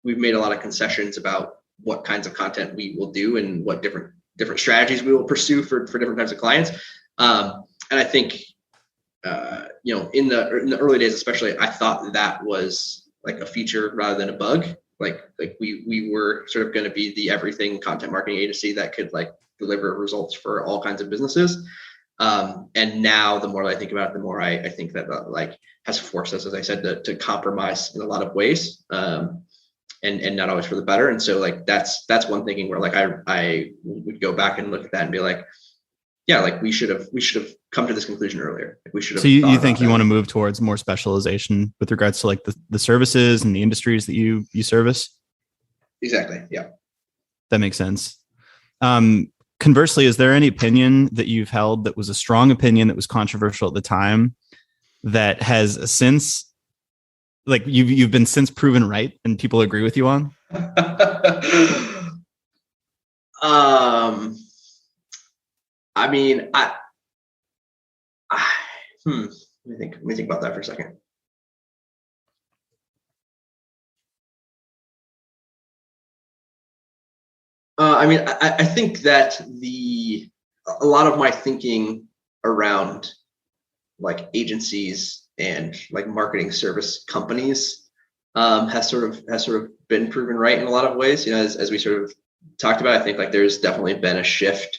we've made a lot of concessions about what kinds of content we will do and what different strategies we will pursue for different types of clients. And I think, in the early days, especially, I thought that was like a feature rather than a bug. Like we were sort of going to be the everything content marketing agency that could like deliver results for all kinds of businesses. And now the more I think about it, the more I think that like has forced us, as I said, to compromise in a lot of ways. And not always for the better. And so like that's one thinking where like I would go back and look at that and be like, yeah, like we should have come to this conclusion earlier. Like we should have. So you think you want to move towards more specialization with regards to like the services and the industries that you service? Exactly. Yeah. That makes sense. Conversely, is there any opinion that you've held that was a strong opinion that was controversial at the time that has since, like you've been since proven right and people agree with you on? I mean, let me think about that for a second. I think that a lot of my thinking around like agencies and like marketing service companies has sort of been proven right in a lot of ways. As we sort of talked about, I think like there's definitely been a shift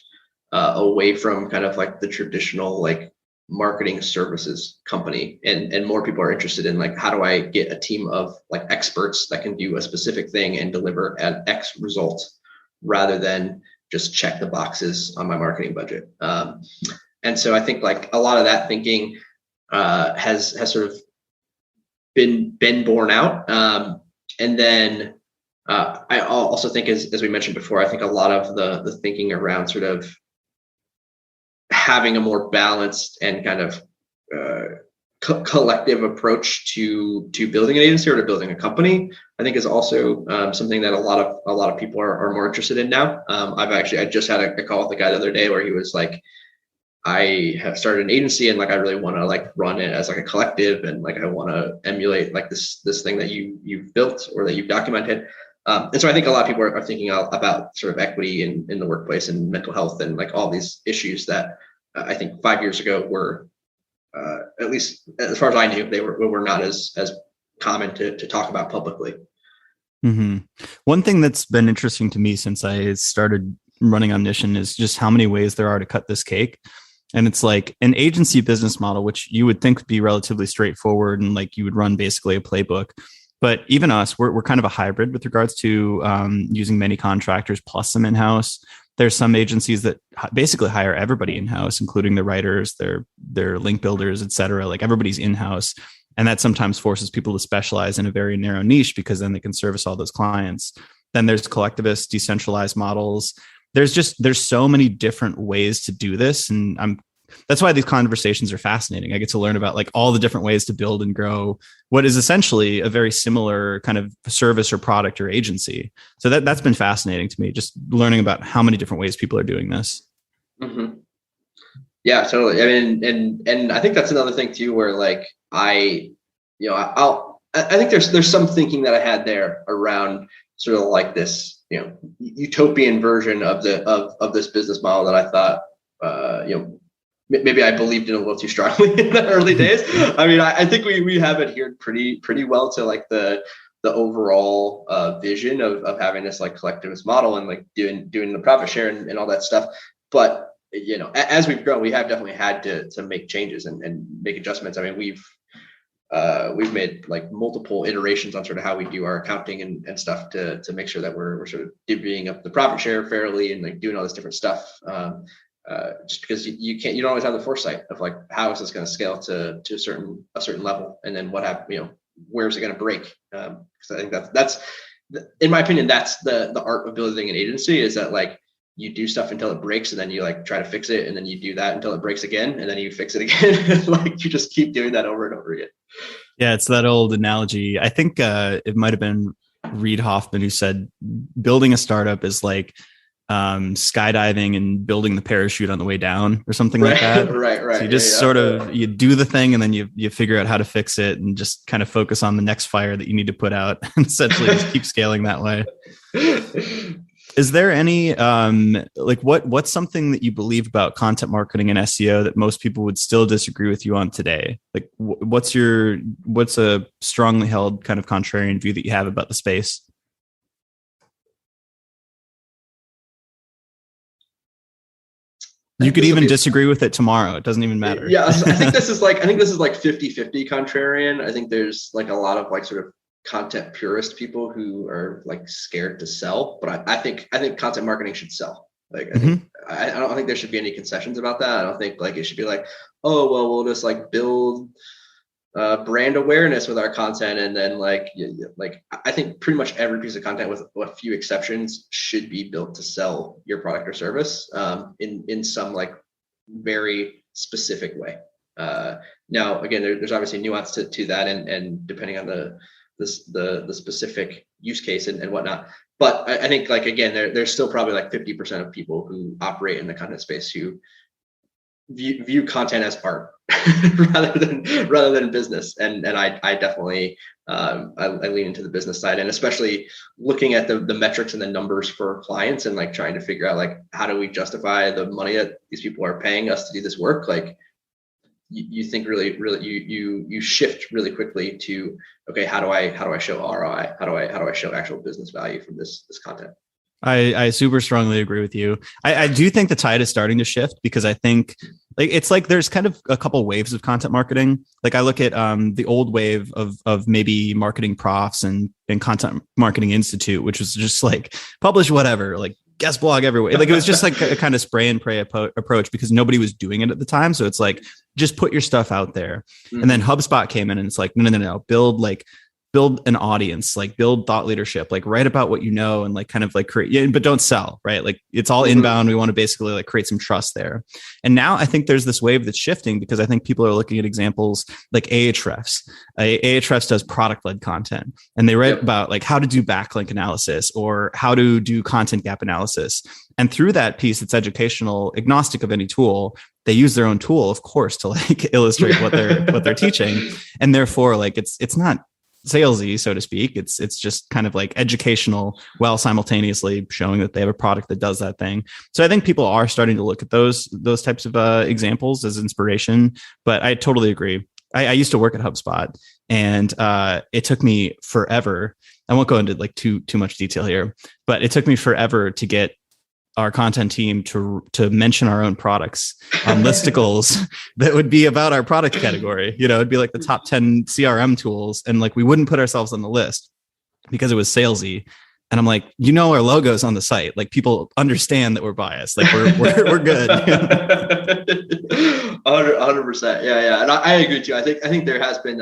away from kind of like the traditional like marketing services company, and more people are interested in like, how do I get a team of like experts that can do a specific thing and deliver an X result rather than just check the boxes on my marketing budget. And so I think like a lot of that thinking has sort of been borne out. And then I also think, as we mentioned before, I think a lot of the thinking around sort of having a more balanced and kind of collective approach to building an agency or to building a company, I think is also something that a lot of people are more interested in now. I just had a call with a guy the other day where he was like, I have started an agency and like I really want to like run it as like a collective, and like I want to emulate like this thing that you've built or that you've documented. And so I think a lot of people are thinking about sort of equity in the workplace and mental health and like all these issues that I think 5 years ago were, at least as far as I knew, they were not as common to talk about publicly. Mm-hmm. One thing that's been interesting to me since I started running Omniscient is just how many ways there are to cut this cake. And it's like an agency business model, which you would think would be relatively straightforward and like you would run basically a playbook. But even us, we're kind of a hybrid with regards to using many contractors plus some in-house. There's some agencies that basically hire everybody in-house, including the writers, their link builders, et cetera. Like everybody's in-house. And that sometimes forces people to specialize in a very narrow niche because then they can service all those clients. Then there's collectivist, decentralized models. There's so many different ways to do this. And that's why these conversations are fascinating. I get to learn about like all the different ways to build and grow what is essentially a very similar kind of service or product or agency. So that's been fascinating to me, just learning about how many different ways people are doing this. Mm-hmm. Yeah, totally. I mean, and I think that's another thing too, where like I think there's some thinking that I had there around sort of like this, utopian version of this business model that I thought, maybe I believed in a little too strongly in the early days. I mean, I think we have adhered pretty well to like the overall vision of having this like collectivist model and like doing the profit share and all that stuff. But as we've grown, we have definitely had to make changes and make adjustments. I mean, we've made like multiple iterations on sort of how we do our accounting and stuff to make sure that we're sort of divvying up the profit share fairly and like doing all this different stuff. Just because you don't always have the foresight of like, how is this going to scale to a certain level, and then what happens, where's it going to break? Because I think that's in my opinion, that's the art of building an agency, is that like you do stuff until it breaks, and then you like try to fix it, and then you do that until it breaks again, and then you fix it again. Like you just keep doing that over and over again. Yeah, it's that old analogy. I think it might have been Reid Hoffman who said building a startup is like skydiving and building the parachute on the way down or something like that. Right. So you just sort of, you do the thing and then you figure out how to fix it and just kind of focus on the next fire that you need to put out and essentially just keep scaling that way. Is there any, like what's something that you believe about content marketing and SEO that most people would still disagree with you on today? Like what's a strongly held kind of contrarian view that you have about the space? You could even disagree with it tomorrow. It doesn't even matter. Yeah. I think this is like 50-50 contrarian. I think there's like a lot of like sort of content purist people who are like scared to sell, but I think content marketing should sell. Like I don't think there should be any concessions about that. I don't think like it should be like, oh well, we'll just like build brand awareness with our content, and then like I think pretty much every piece of content, with a few exceptions, should be built to sell your product or service in some like very specific way. Now again, there's obviously nuance to that, and depending on the specific use case and whatnot. But I think like, again, there's still probably like 50% of people who operate in the content space who view content as art rather than business. And I definitely, I lean into the business side, and especially looking at the metrics and the numbers for clients, and like trying to figure out like, how do we justify the money that these people are paying us to do this work? Like, you think really you shift really quickly to, okay, how do I show ROI? How do I show actual business value from this content? I super strongly agree with you. I do think the tide is starting to shift, because I think like it's like there's kind of a couple waves of content marketing. Like I look at the old wave of maybe marketing profs and Content Marketing Institute, which was just like publish whatever, like guest blog everywhere. Like it was just like a kind of spray and pray approach, because nobody was doing it at the time. So it's like, just put your stuff out there. Mm-hmm. And then HubSpot came in and it's like, no, build an audience, like build thought leadership, like write about what you know, and like kind of like create, but don't sell, right? Like it's all inbound. We want to basically like create some trust there. And now I think there's this wave that's shifting, because I think people are looking at examples like Ahrefs. Ahrefs does product-led content, and they write about like how to do backlink analysis or how to do content gap analysis. And through that piece, it's educational, agnostic of any tool. They use their own tool, of course, to like illustrate what they're teaching. And therefore, like it's not salesy, so to speak. It's just kind of like educational, while simultaneously showing that they have a product that does that thing. So I think people are starting to look at those types of examples as inspiration. But I totally agree. I used to work at HubSpot, and it took me forever. I won't go into like too much detail here, but it took me forever to get our content team to mention our own products on listicles that would be about our product category. You know, it'd be like the top 10 CRM tools, and like we wouldn't put ourselves on the list because it was salesy. And I'm like, our logo's on the site. Like people understand that we're biased. Like we're good. 100%. Yeah. And I agree too. I think there has been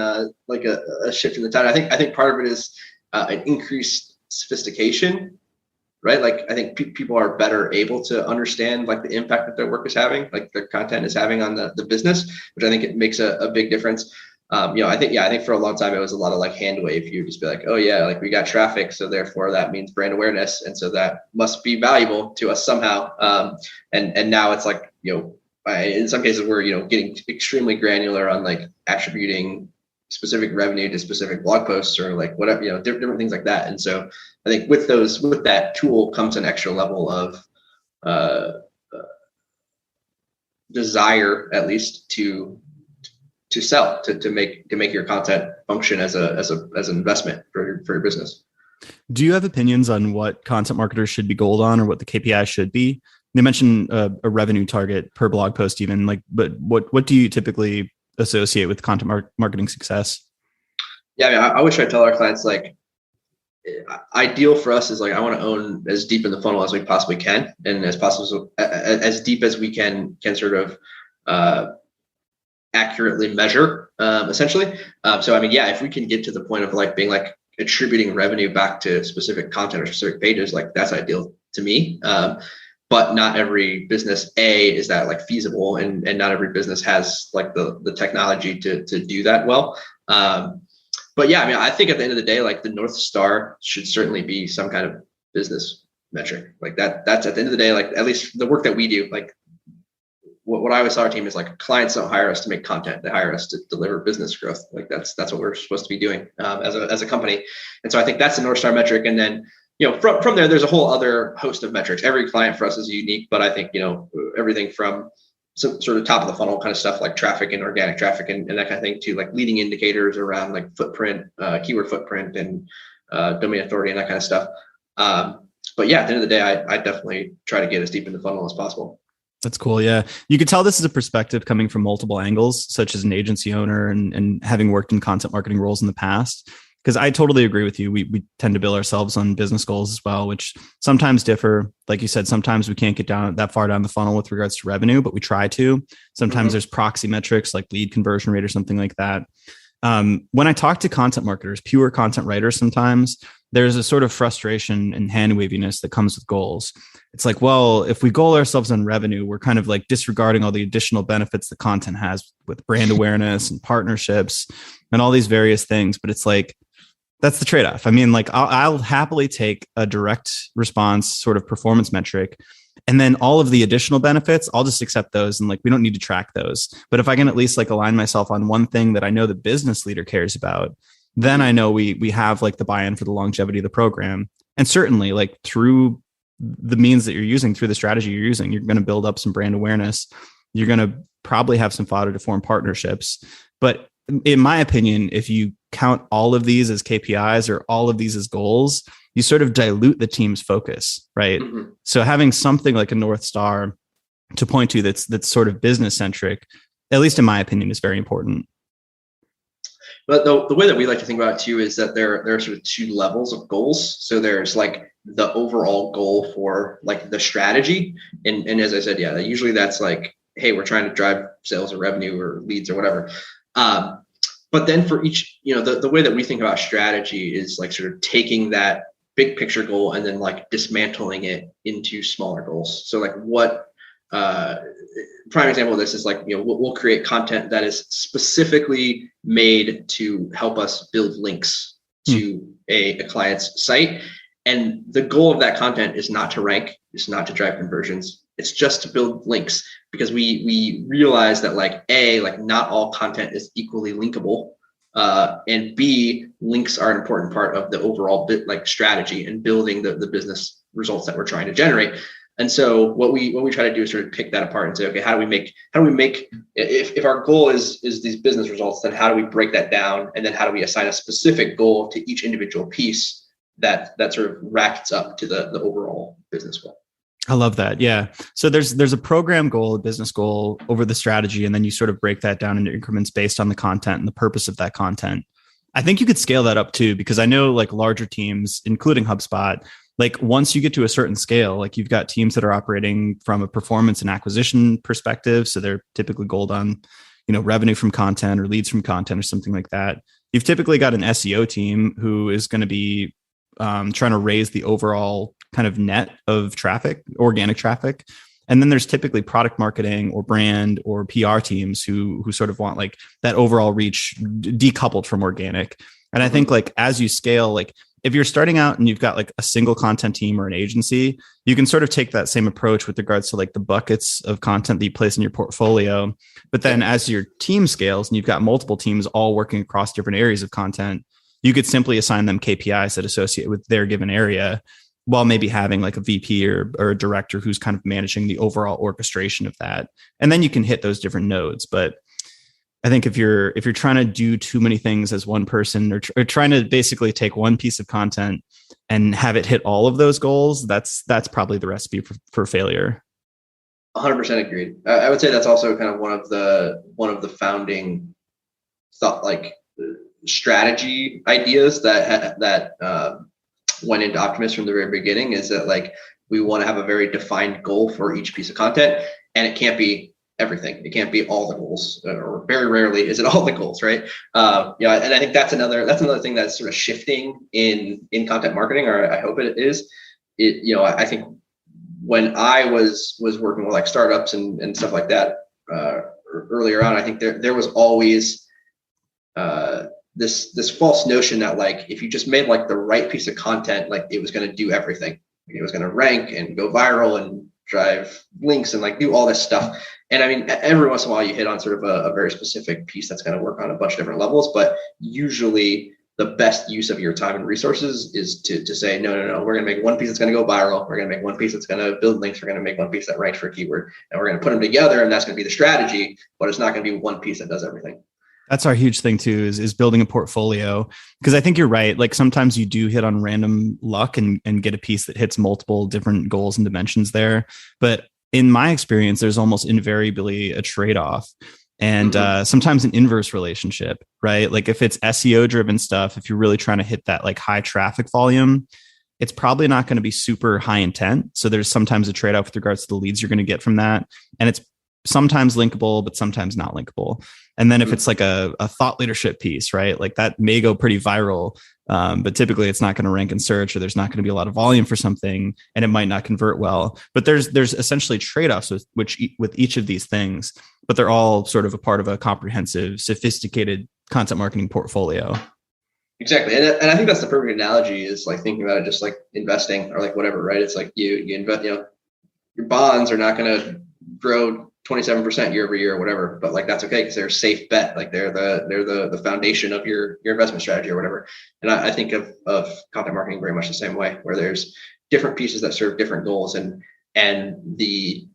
like a shift in the tide. I think part of it is an increased sophistication. Right. Like I think people are better able to understand like the impact that their work is having, like their content is having on the business, which I think it makes a big difference. I think for a long time, it was a lot of like hand wave. You just be like, oh yeah, like we got traffic, so therefore that means brand awareness. And so that must be valuable to us somehow. And now it's like, in some cases we're, getting extremely granular on like attributing specific revenue to specific blog posts or like whatever, different things like that. And so I think with that tool comes an extra level of desire, at least to sell, to make your content function as an investment for your business. Do you have opinions on what content marketers should be goaled on, or what the KPI should be? They mentioned a revenue target per blog post even, like, but what do you typically associate with content marketing success? Yeah, I mean, I wish I'd tell our clients like, ideal for us is like, I want to own as deep in the funnel as we possibly can, and as deep as we can sort of accurately measure, essentially. So I mean, yeah, if we can get to the point of like being like attributing revenue back to specific content or specific pages, like that's ideal to me. but not every business is that like feasible, and not every business has like the technology to do that well. But yeah, I mean, I think at the end of the day, like the North Star should certainly be some kind of business metric like that. That's at the end of the day, like at least the work that we do, like what I always tell our team is like clients don't hire us to make content; they hire us to deliver business growth. Like that's what we're supposed to be doing as a company. And so I think that's the North Star metric. And then from there, there's a whole other host of metrics. Every client for us is unique, but I think everything from some sort of top of the funnel kind of stuff like traffic and organic traffic and that kind of thing to like leading indicators around like footprint, keyword footprint, and domain authority and that kind of stuff. But yeah, at the end of the day, I definitely try to get as deep in the funnel as possible. That's cool. Yeah. You could tell this is a perspective coming from multiple angles, such as an agency owner and having worked in content marketing roles in the past. Because I totally agree with you. We tend to bill ourselves on business goals as well, which sometimes differ. Like you said, sometimes we can't get down that far down the funnel with regards to revenue, but we try to. Sometimes there's proxy metrics like lead conversion rate or something like that. When I talk to content marketers, pure content writers, sometimes there's a sort of frustration and hand waviness that comes with goals. It's like, well, if we goal ourselves on revenue, we're kind of like disregarding all the additional benefits that content has with brand awareness and partnerships and all these various things. But it's like, that's the trade-off. I mean, like I'll happily take a direct response sort of performance metric, and then all of the additional benefits, I'll just accept those. And like, we don't need to track those. But if I can at least like align myself on one thing that I know the business leader cares about, then I know we have like the buy-in for the longevity of the program. And certainly like through the means that you're using, through the strategy you're using, you're going to build up some brand awareness. You're going to probably have some fodder to form partnerships. But in my opinion, if you count all of these as KPIs or all of these as goals, you sort of dilute the team's focus, right? Mm-hmm. So having something like a North Star to point to that's sort of business centric, at least in my opinion, is very important. But the way that we like to think about it too is that there are sort of two levels of goals. So there's like the overall goal for like the strategy. And as I said, yeah, usually that's like, hey, we're trying to drive sales or revenue or leads or whatever. But then for each, the way that we think about strategy is like sort of taking that big picture goal and then like dismantling it into smaller goals. So like prime example of this is like, we'll create content that is specifically made to help us build links to a client's site. And the goal of that content is not to rank, it's not to drive conversions. It's just to build links, because we realize that like not all content is equally linkable. And B, links are an important part of the overall strategy and building the business results that we're trying to generate. And so what we try to do is sort of pick that apart and say, okay, how do we make if our goal is these business results, then how do we break that down? And then how do we assign a specific goal to each individual piece that sort of racks up to the overall business goal? I love that. Yeah. So there's a program goal, a business goal over the strategy, and then you sort of break that down into increments based on the content and the purpose of that content. I think you could scale that up too, because I know like larger teams, including HubSpot, like once you get to a certain scale, like you've got teams that are operating from a performance and acquisition perspective. So they're typically goaled on, revenue from content or leads from content or something like that. You've typically got an SEO team who is going to be trying to raise the overall kind of net of traffic, organic traffic. And then there's typically product marketing or brand or PR teams who sort of want like that overall reach decoupled from organic. And I think like as you scale, like if you're starting out and you've got like a single content team or an agency, you can sort of take that same approach with regards to like the buckets of content that you place in your portfolio. But then as your team scales and you've got multiple teams all working across different areas of content, you could simply assign them KPIs that associate with their given area, while maybe having like a VP or a director who's kind of managing the overall orchestration of that. And then you can hit those different nodes. But I think if you're trying to do too many things as one person or trying to basically take one piece of content and have it hit all of those goals, that's probably the recipe for failure. 100% agreed. I would say that's also kind of one of the founding thought, like strategy ideas that went into Optimist from the very beginning, is that like we want to have a very defined goal for each piece of content, and it can't be everything. It can't be all the goals, or very rarely is it all the goals, right? And I think that's another thing that's sort of shifting in content marketing, or I hope it is. I think when I was working with like startups and stuff like that earlier on, I think there was always this false notion that like if you just made like the right piece of content, like it was going to do everything. It was going to rank and go viral and drive links and like do all this stuff. And I mean, every once in a while you hit on sort of a very specific piece that's going to work on a bunch of different levels, but usually the best use of your time and resources is to say, no, we're going to make one piece that's going to go viral. We're going to make one piece that's going to build links. We're going to make one piece that ranks for a keyword, and we're going to put them together, and that's going to be the strategy, but it's not going to be one piece that does everything. That's our huge thing too, is building a portfolio. Because I think you're right. Like sometimes you do hit on random luck and get a piece that hits multiple different goals and dimensions there. But in my experience, there's almost invariably a trade-off and sometimes an inverse relationship, right? Like if it's SEO driven stuff, if you're really trying to hit that like high traffic volume, it's probably not going to be super high intent. So there's sometimes a trade-off with regards to the leads you're going to get from that. And it's sometimes linkable, but sometimes not linkable. And then if it's like a thought leadership piece, right? Like that may go pretty viral, but typically it's not going to rank in search, or there's not going to be a lot of volume for something, and it might not convert well. But there's essentially trade-offs with each of these things, but they're all sort of a part of a comprehensive, sophisticated content marketing portfolio. Exactly. And I think that's the perfect analogy, is like thinking about it just like investing or like whatever, right? It's like you invest, your bonds are not going to grow 27% year over year or whatever, but like that's okay because they're a safe bet. Like they're the foundation of your investment strategy or whatever. And I think of content marketing very much the same way, where there's different pieces that serve different goals, and the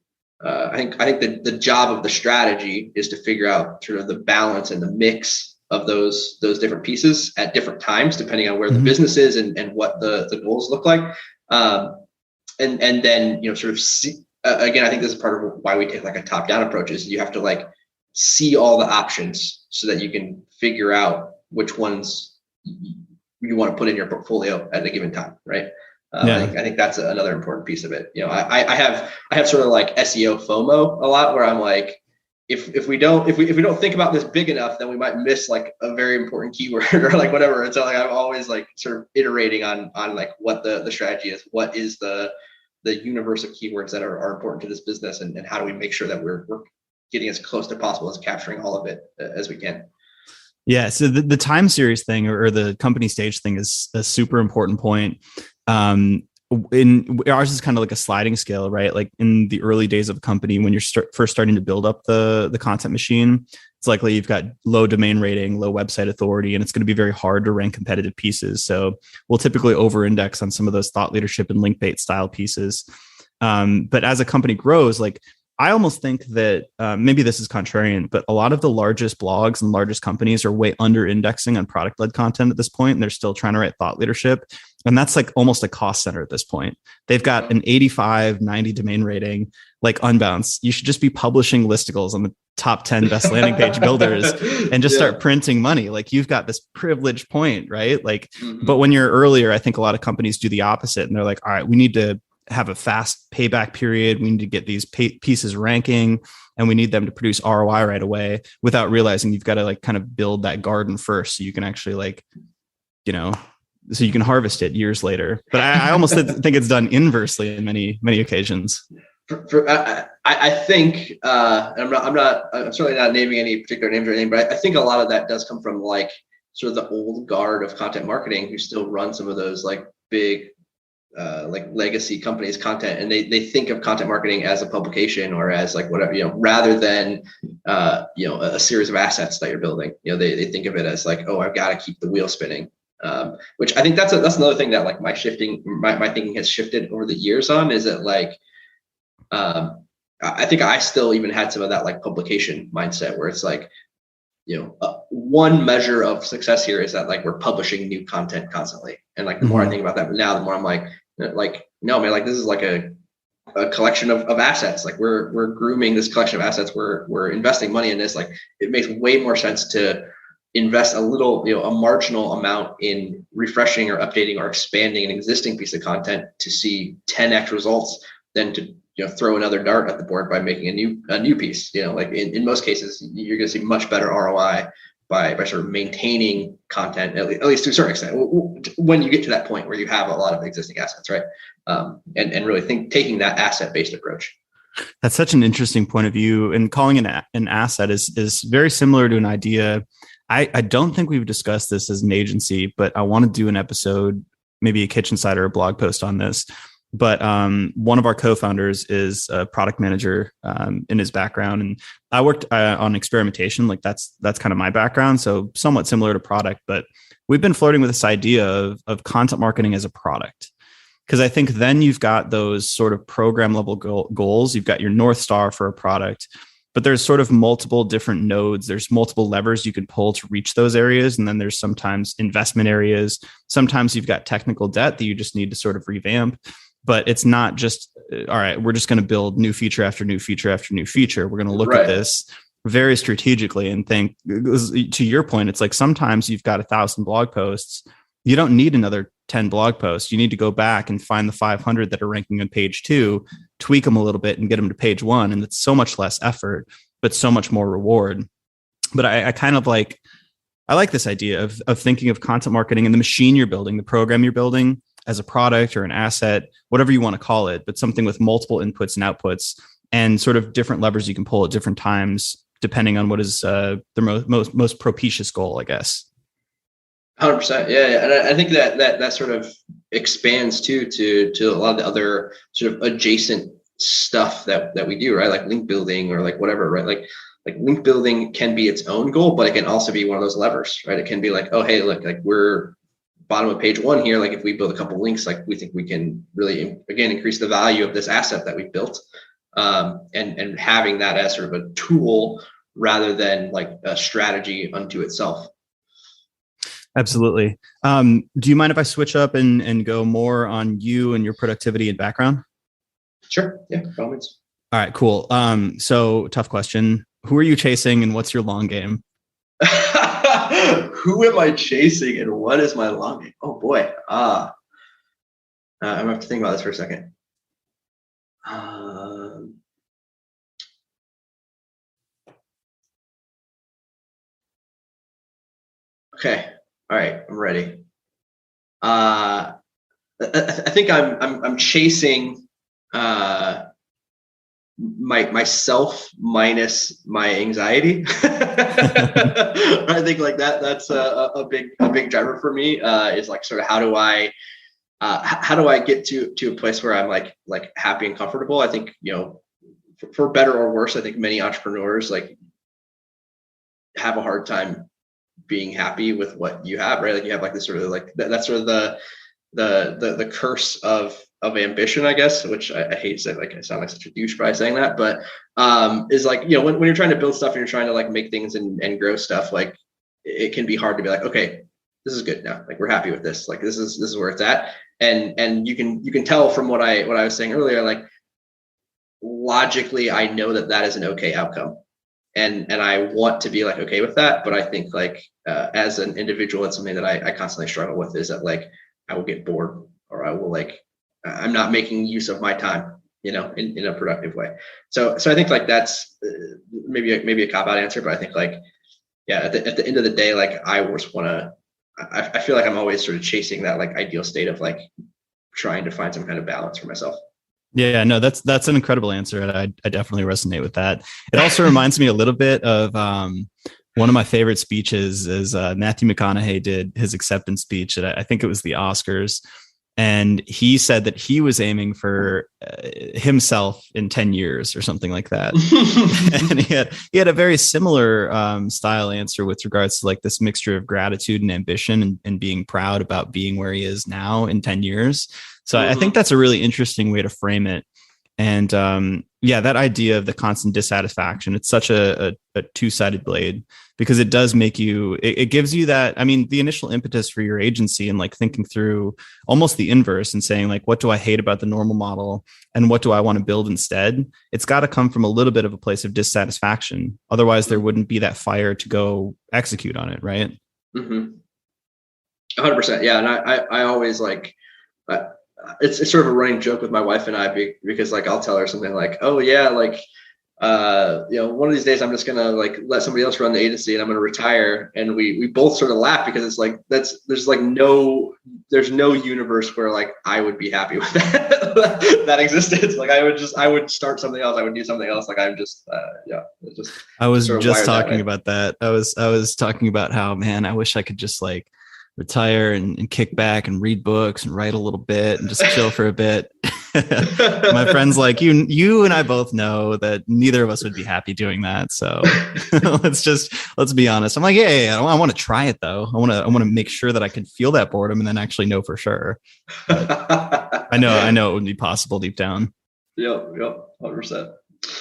I think the job of the strategy is to figure out sort of the balance and the mix of those different pieces at different times, depending on where the business is and what the goals look like, and then sort of see. Again, I think this is part of why we take like a top-down approach, is you have to like see all the options so that you can figure out which ones you want to put in your portfolio at a given time, right? I think that's another important piece of it. I have sort of like SEO FOMO a lot, where I'm like, if we don't think about this big enough, then we might miss like a very important keyword or like whatever. And so like I'm always like sort of iterating on like what the strategy is, what is the universe of keywords that are important to this business, and how do we make sure that we're getting as close to possible as capturing all of it as we can. Yeah. So the time series thing or the company stage thing is a super important point. In ours is kind of like a sliding scale, right? Like in the early days of a company, when you're first starting to build up the content machine, it's likely you've got low domain rating, low website authority, and it's going to be very hard to rank competitive pieces. So we'll typically over-index on some of those thought leadership and link bait style pieces. But as a company grows, like I almost think that maybe this is contrarian, but a lot of the largest blogs and largest companies are way under indexing on product-led content at this point, and they're still trying to write thought leadership. And that's like almost a cost center at this point. They've got an 85, 90 domain rating, like Unbounce. You should just be publishing listicles on the top 10 best landing page builders and just start printing money. Like you've got this privileged point, right? Like, but when you're earlier, I think a lot of companies do the opposite, and they're like, all right, we need to have a fast payback period. We need to get these pieces ranking, and we need them to produce ROI right away, without realizing you've got to like kind of build that garden first, so you can actually like, so you can harvest it years later. But I almost think it's done inversely in many occasions. I think, I'm certainly not naming any particular names or anything, but I think a lot of that does come from like sort of the old guard of content marketing, who still run some of those like big like legacy companies content, and they think of content marketing as a publication or as like whatever, rather than a series of assets that you're building. They think of it as like, oh, I've got to keep the wheel spinning, which I think that's another thing that like my thinking has shifted over the years on, is that like I think I still even had some of that like publication mindset, where it's like, one measure of success here is that like we're publishing new content constantly, and like the more I think about that now, the more I'm like no man, like this is like a collection of assets. Like we're grooming this collection of assets. We're investing money in this. Like it makes way more sense to invest a little, a marginal amount in refreshing or updating or expanding an existing piece of content to see 10x results than to throw another dart at the board by making a new piece. Like in most cases, you're going to see much better ROI by sort of maintaining content, at least to a certain extent, when you get to that point where you have a lot of existing assets, right? And really taking that asset-based approach. That's such an interesting point of view, and calling an asset is very similar to an idea. I don't think we've discussed this as an agency, but I want to do an episode, maybe a kitchen side or a blog post on this. But one of our co-founders is a product manager in his background, and I worked on experimentation. Like that's kind of my background, so somewhat similar to product. But we've been flirting with this idea of content marketing as a product, because I think then you've got those sort of program level goals. You've got your North Star for a product, but there's sort of multiple different nodes. There's multiple levers you could pull to reach those areas. And then there's sometimes investment areas. Sometimes you've got technical debt that you just need to sort of revamp. But it's not just, all right, we're just going to build new feature after new feature after new feature. We're going to look at this very strategically and think, to your point, it's like sometimes you've got 1,000 blog posts. You don't need another 10 blog posts. You need to go back and find the 500 that are ranking on page 2, tweak them a little bit and get them to page 1. And it's so much less effort, but so much more reward. But I kind of like, I like this idea of thinking of content marketing and the machine you're building, the program you're building as a product or an asset, whatever you want to call it, but something with multiple inputs and outputs and sort of different levers you can pull at different times, depending on what is the most propitious goal, I guess. 100%. Yeah. And I think that sort of expands too to a lot of the other sort of adjacent stuff that we do, right? Like link building or like whatever, right? Like link building can be its own goal, but it can also be one of those levers, right? It can be like, oh, hey, look, like we're bottom of page 1 here. Like if we build a couple links, like we think we can really, again, increase the value of this asset that we built. And having that as sort of a tool rather than like a strategy unto itself. Absolutely. Do you mind if I switch up and go more on you and your productivity and background? Sure. Yeah. By all means. All right, cool. So tough question. Who are you chasing and what's your long game? Who am I chasing and what is my long game? Oh boy. I'm gonna have to think about this for a second. Okay. All right, I'm ready. I think I'm chasing myself minus my anxiety. I think like that's a big driver for me. Is like sort of how do I get to a place where I'm like happy and comfortable. I think, you know, for better or worse, I think many entrepreneurs like have a hard time being happy with what you have, right? Like you have like this sort of like that's sort of the curse of ambition, I guess, which I hate to say, like I sound like such a douche by saying that, but is like, you know, when you're trying to build stuff and you're trying to like make things and grow stuff, like it can be hard to be like, okay, this is good now. Like we're happy with this. Like this is where it's at. And you can tell from what I was saying earlier, like logically, I know that is an okay outcome. And I want to be like, okay with that. But I think like, as an individual, it's something that I constantly struggle with is that like, I will get bored or I will like, I'm not making use of my time, you know, in a productive way. So I think like that's maybe a cop out answer, but I think like, yeah, at the end of the day, like I always want to, I feel like I'm always sort of chasing that like ideal state of like trying to find some kind of balance for myself. Yeah, no, that's an incredible answer. And I definitely resonate with that. It also reminds me a little bit of one of my favorite speeches is Matthew McConaughey did his acceptance speech at I think it was the Oscars. And he said that he was aiming for himself in 10 years or something like that. And he had a very similar style answer with regards to like this mixture of gratitude and ambition and being proud about being where he is now in 10 years. So I think that's a really interesting way to frame it. And yeah, that idea of the constant dissatisfaction, it's such a two-sided blade because it does make you, it gives you that, I mean, the initial impetus for your agency and like thinking through almost the inverse and saying like, what do I hate about the normal model and what do I want to build instead? It's got to come from a little bit of a place of dissatisfaction. Otherwise there wouldn't be that fire to go execute on it. Right. 100%. Yeah. And I always like, it's sort of a running joke with my wife and I because like I'll tell her something like, oh yeah, like one of these days I'm just gonna like let somebody else run the agency and I'm gonna retire. And we both sort of laugh because it's like there's no universe where like I would be happy with that existence. Like I would start something else. I would do something else. Like I'm just just. I was sort of just wired that talking way. about that. I was talking about how, man, I wish I could just like retire and kick back and read books and write a little bit and just chill for a bit. My friends like you and I both know that neither of us would be happy doing that. So let's be honest. I'm like, yeah, I want to try it though. I want to make sure that I can feel that boredom and then actually know for sure. But I know it would be possible deep down. Yep, 100%.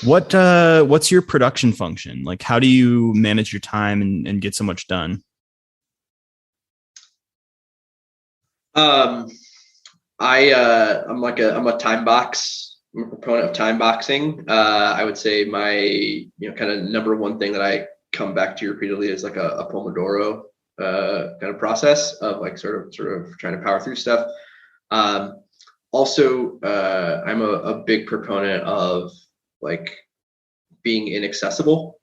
What's your production function? Like, how do you manage your time and get so much done? I'm a time box. I'm a proponent of time boxing. I would say my kind of number one thing that I come back to repeatedly is like a Pomodoro kind of process of like sort of trying to power through stuff. Also, I'm a big proponent of like being inaccessible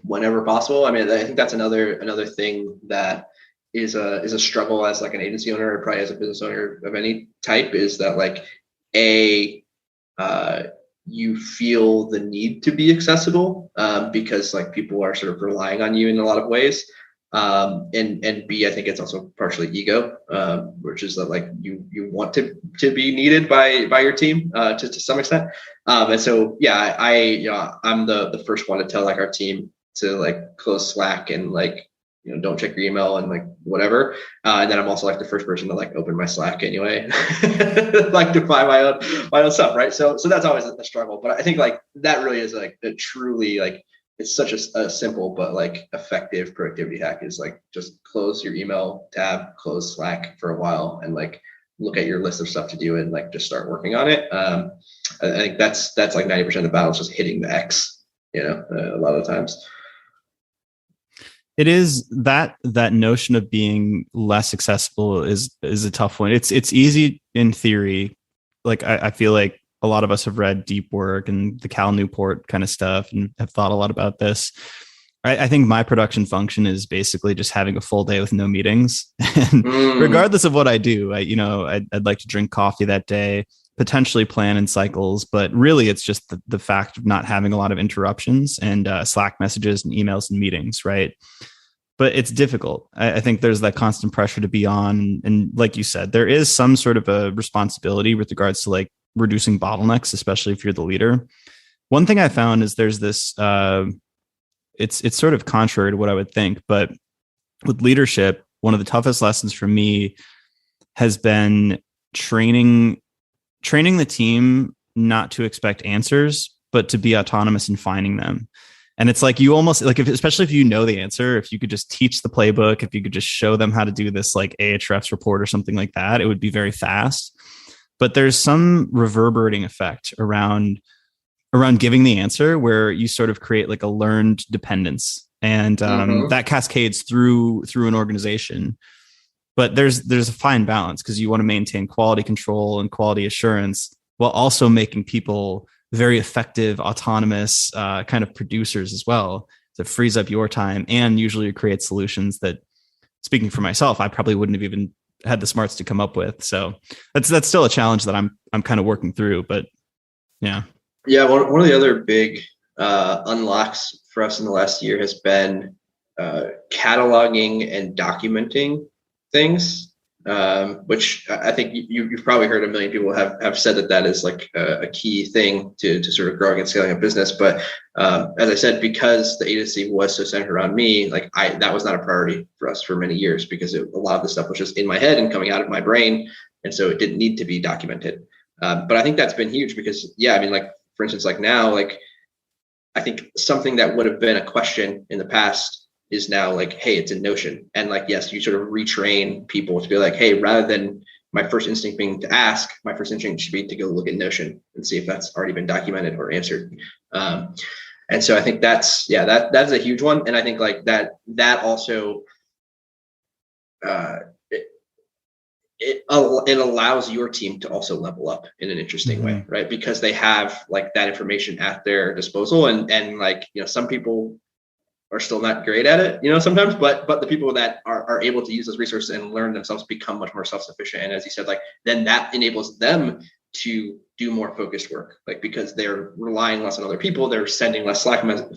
whenever possible. I mean, I think that's another thing that is a struggle as like an agency owner or probably as a business owner of any type, is that like you feel the need to be accessible because like people are sort of relying on you in a lot of ways. And B, I think it's also partially ego, which is that like you want to be needed by your team to some extent. And so yeah, I'm the first one to tell like our team to like close Slack and like don't check your email and like whatever. And then I'm also like the first person to like open my Slack anyway, like to find my own stuff, right? So that's always a struggle. But I think like that really is like a truly like it's such a simple but like effective productivity hack is like just close your email tab, close Slack for a while, and like look at your list of stuff to do and like just start working on it. I think that's like 90% of the battle is just hitting the X, a lot of the times. It is that notion of being less accessible is a tough one. It's easy in theory. Like I feel like a lot of us have read Deep Work and the Cal Newport kind of stuff and have thought a lot about this. I think my production function is basically just having a full day with no meetings. And regardless of what I do, I'd like to drink coffee that day, potentially plan in cycles, but really it's just the fact of not having a lot of interruptions and Slack messages and emails and meetings, right? But it's difficult. I think there's that constant pressure to be on. And like you said, there is some sort of a responsibility with regards to like reducing bottlenecks, especially if you're the leader. One thing I found is there's this, it's sort of contrary to what I would think, but with leadership, one of the toughest lessons for me has been training the team not to expect answers, but to be autonomous in finding them. And it's like you almost like, especially if you know the answer, if you could just teach the playbook, if you could just show them how to do this like Ahrefs report or something like that, it would be very fast. But there's some reverberating effect around giving the answer where you sort of create like a learned dependence, and that cascades through an organization. But there's a fine balance because you want to maintain quality control and quality assurance while also making people very effective, autonomous kind of producers as well. That frees up your time and usually creates solutions that, speaking for myself, I probably wouldn't have even had the smarts to come up with. So that's still a challenge that I'm kind of working through. But yeah. Yeah, one of the other big unlocks for us in the last year has been cataloging and documenting things. Which I think you've probably heard a million people have said that is like a key thing to sort of growing and scaling a business. But as I said, because the agency was so centered around me, like that was not a priority for us for many years because a lot of the stuff was just in my head and coming out of my brain. And so it didn't need to be documented. But I think that's been huge because, yeah, I mean, like, for instance, like now, like, I think something that would have been a question in the past is now like, hey, it's in Notion. And like, yes, you sort of retrain people to be like, hey, rather than my first instinct being to ask, my first instinct should be to go look at Notion and see if that's already been documented or answered. And so I think that's a huge one. And I think like that also, it allows your team to also level up in an interesting way, right? Because they have like that information at their disposal, and like, some people are still not great at it, sometimes, but the people that are able to use those resources and learn themselves become much more self-sufficient. And as you said, like, then that enables them to do more focused work, like, because they're relying less on other people, they're sending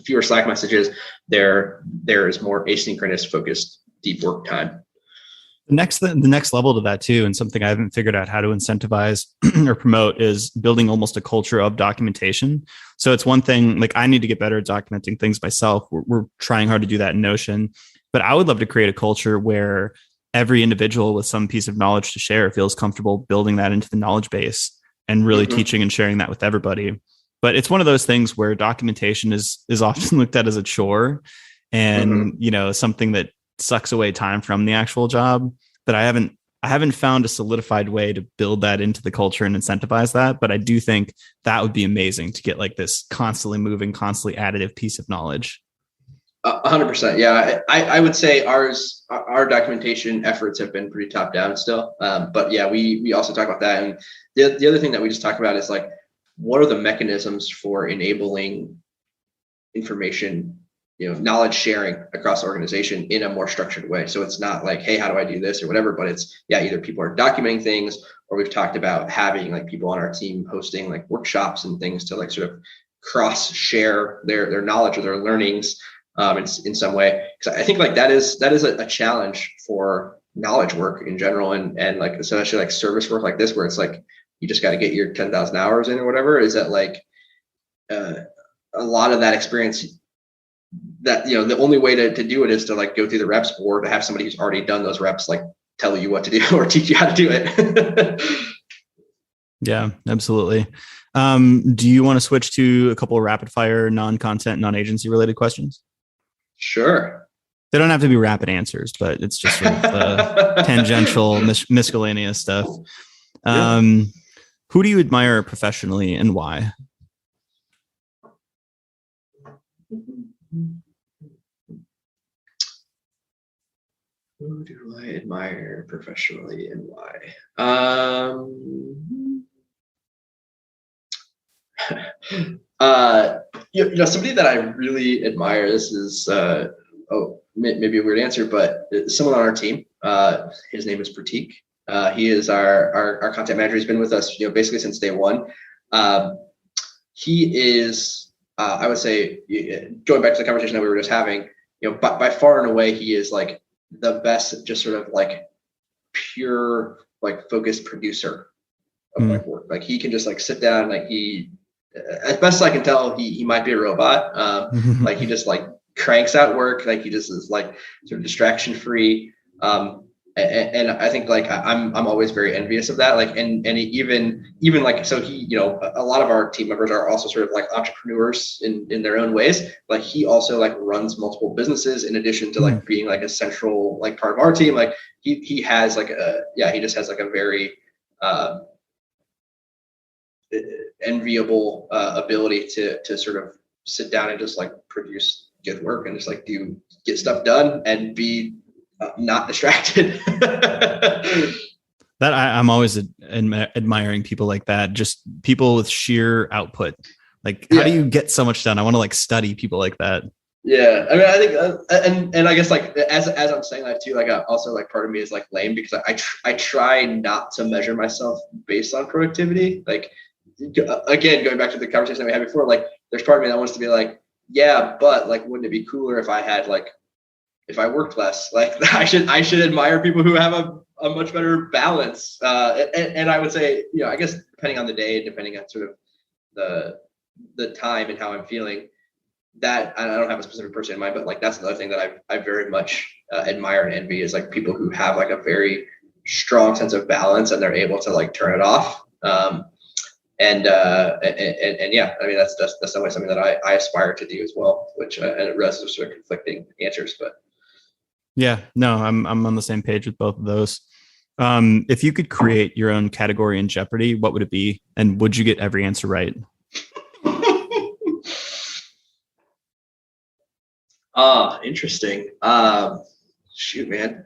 fewer Slack messages, there is more asynchronous, focused, deep work time. The next level to that too, and something I haven't figured out how to incentivize or promote, is building almost a culture of documentation. So it's one thing, like, I need to get better at documenting things myself. We're trying hard to do that in Notion, but I would love to create a culture where every individual with some piece of knowledge to share feels comfortable building that into the knowledge base and really teaching and sharing that with everybody. But it's one of those things where documentation is often looked at as a chore and, something that sucks away time from the actual job. But I haven't found a solidified way to build that into the culture and incentivize that. But I do think that would be amazing to get like this constantly moving, constantly additive piece of knowledge. 100%. Yeah. I would say our documentation efforts have been pretty top down still. But yeah, we also talk about that. And the other thing that we just talked about is like, what are the mechanisms for enabling information, knowledge sharing across the organization in a more structured way? So it's not like, hey, how do I do this or whatever, but it's, either people are documenting things, or we've talked about having like people on our team hosting like workshops and things to like sort of cross share their knowledge or their learnings in some way. Because I think like that is a challenge for knowledge work in general, and like especially like service work like this, where it's like you just got to get your 10,000 hours in or whatever. Is that like a lot of that experience that, the only way to do it is to like go through the reps, or to have somebody who's already done those reps like tell you what to do or teach you how to do it. Yeah, absolutely. Do you want to switch to a couple of rapid fire, non-content, non-agency related questions? Sure. They don't have to be rapid answers, but it's just sort of tangential, miscellaneous stuff. Who do you admire professionally and why? Who do I admire professionally and why? Somebody that I really admire, this is maybe a weird answer, but someone on our team, his name is Pratik. He is our content manager. He's been with us, basically since day one. He is, I would say, going back to the conversation that we were just having, by far and away, he is like the best, just sort of like pure, like focused producer of like work. Like he can just like sit down, like he, as best as I can tell, he might be a robot. Like he just like cranks out work. Like he just is like sort of distraction free. And I think like I'm always very envious of that. Like, and even like, so he, a lot of our team members are also sort of like entrepreneurs in their own ways. Like he also like runs multiple businesses in addition to like being like a central like part of our team. Like he has like he just has like a very enviable ability to sort of sit down and just like produce good work and just like get stuff done and be not distracted. That I'm always admiring people like that, just people with sheer output. Like, how do you get so much done? I want to like study people like that. Yeah, I mean, I think, and I guess like as I'm saying that too, like also like part of me is like lame because I try not to measure myself based on productivity. Like again, going back to the conversation that we had before, like there's part of me that wants to be like, yeah, but like, wouldn't it be cooler if I worked less? Like I should admire people who have a much better balance. And I would say, I guess depending on the day, depending on sort of the time and how I'm feeling, that I don't have a specific person in mind, but like that's another thing that I very much admire and envy is like people who have like a very strong sense of balance and they're able to like turn it off. And yeah, I mean that's definitely something that I aspire to do as well, which and it rests with sort of conflicting answers, but yeah, no, I'm on the same page with both of those. If you could create your own category in Jeopardy, what would it be, and would you get every answer right? Interesting. Shoot, man.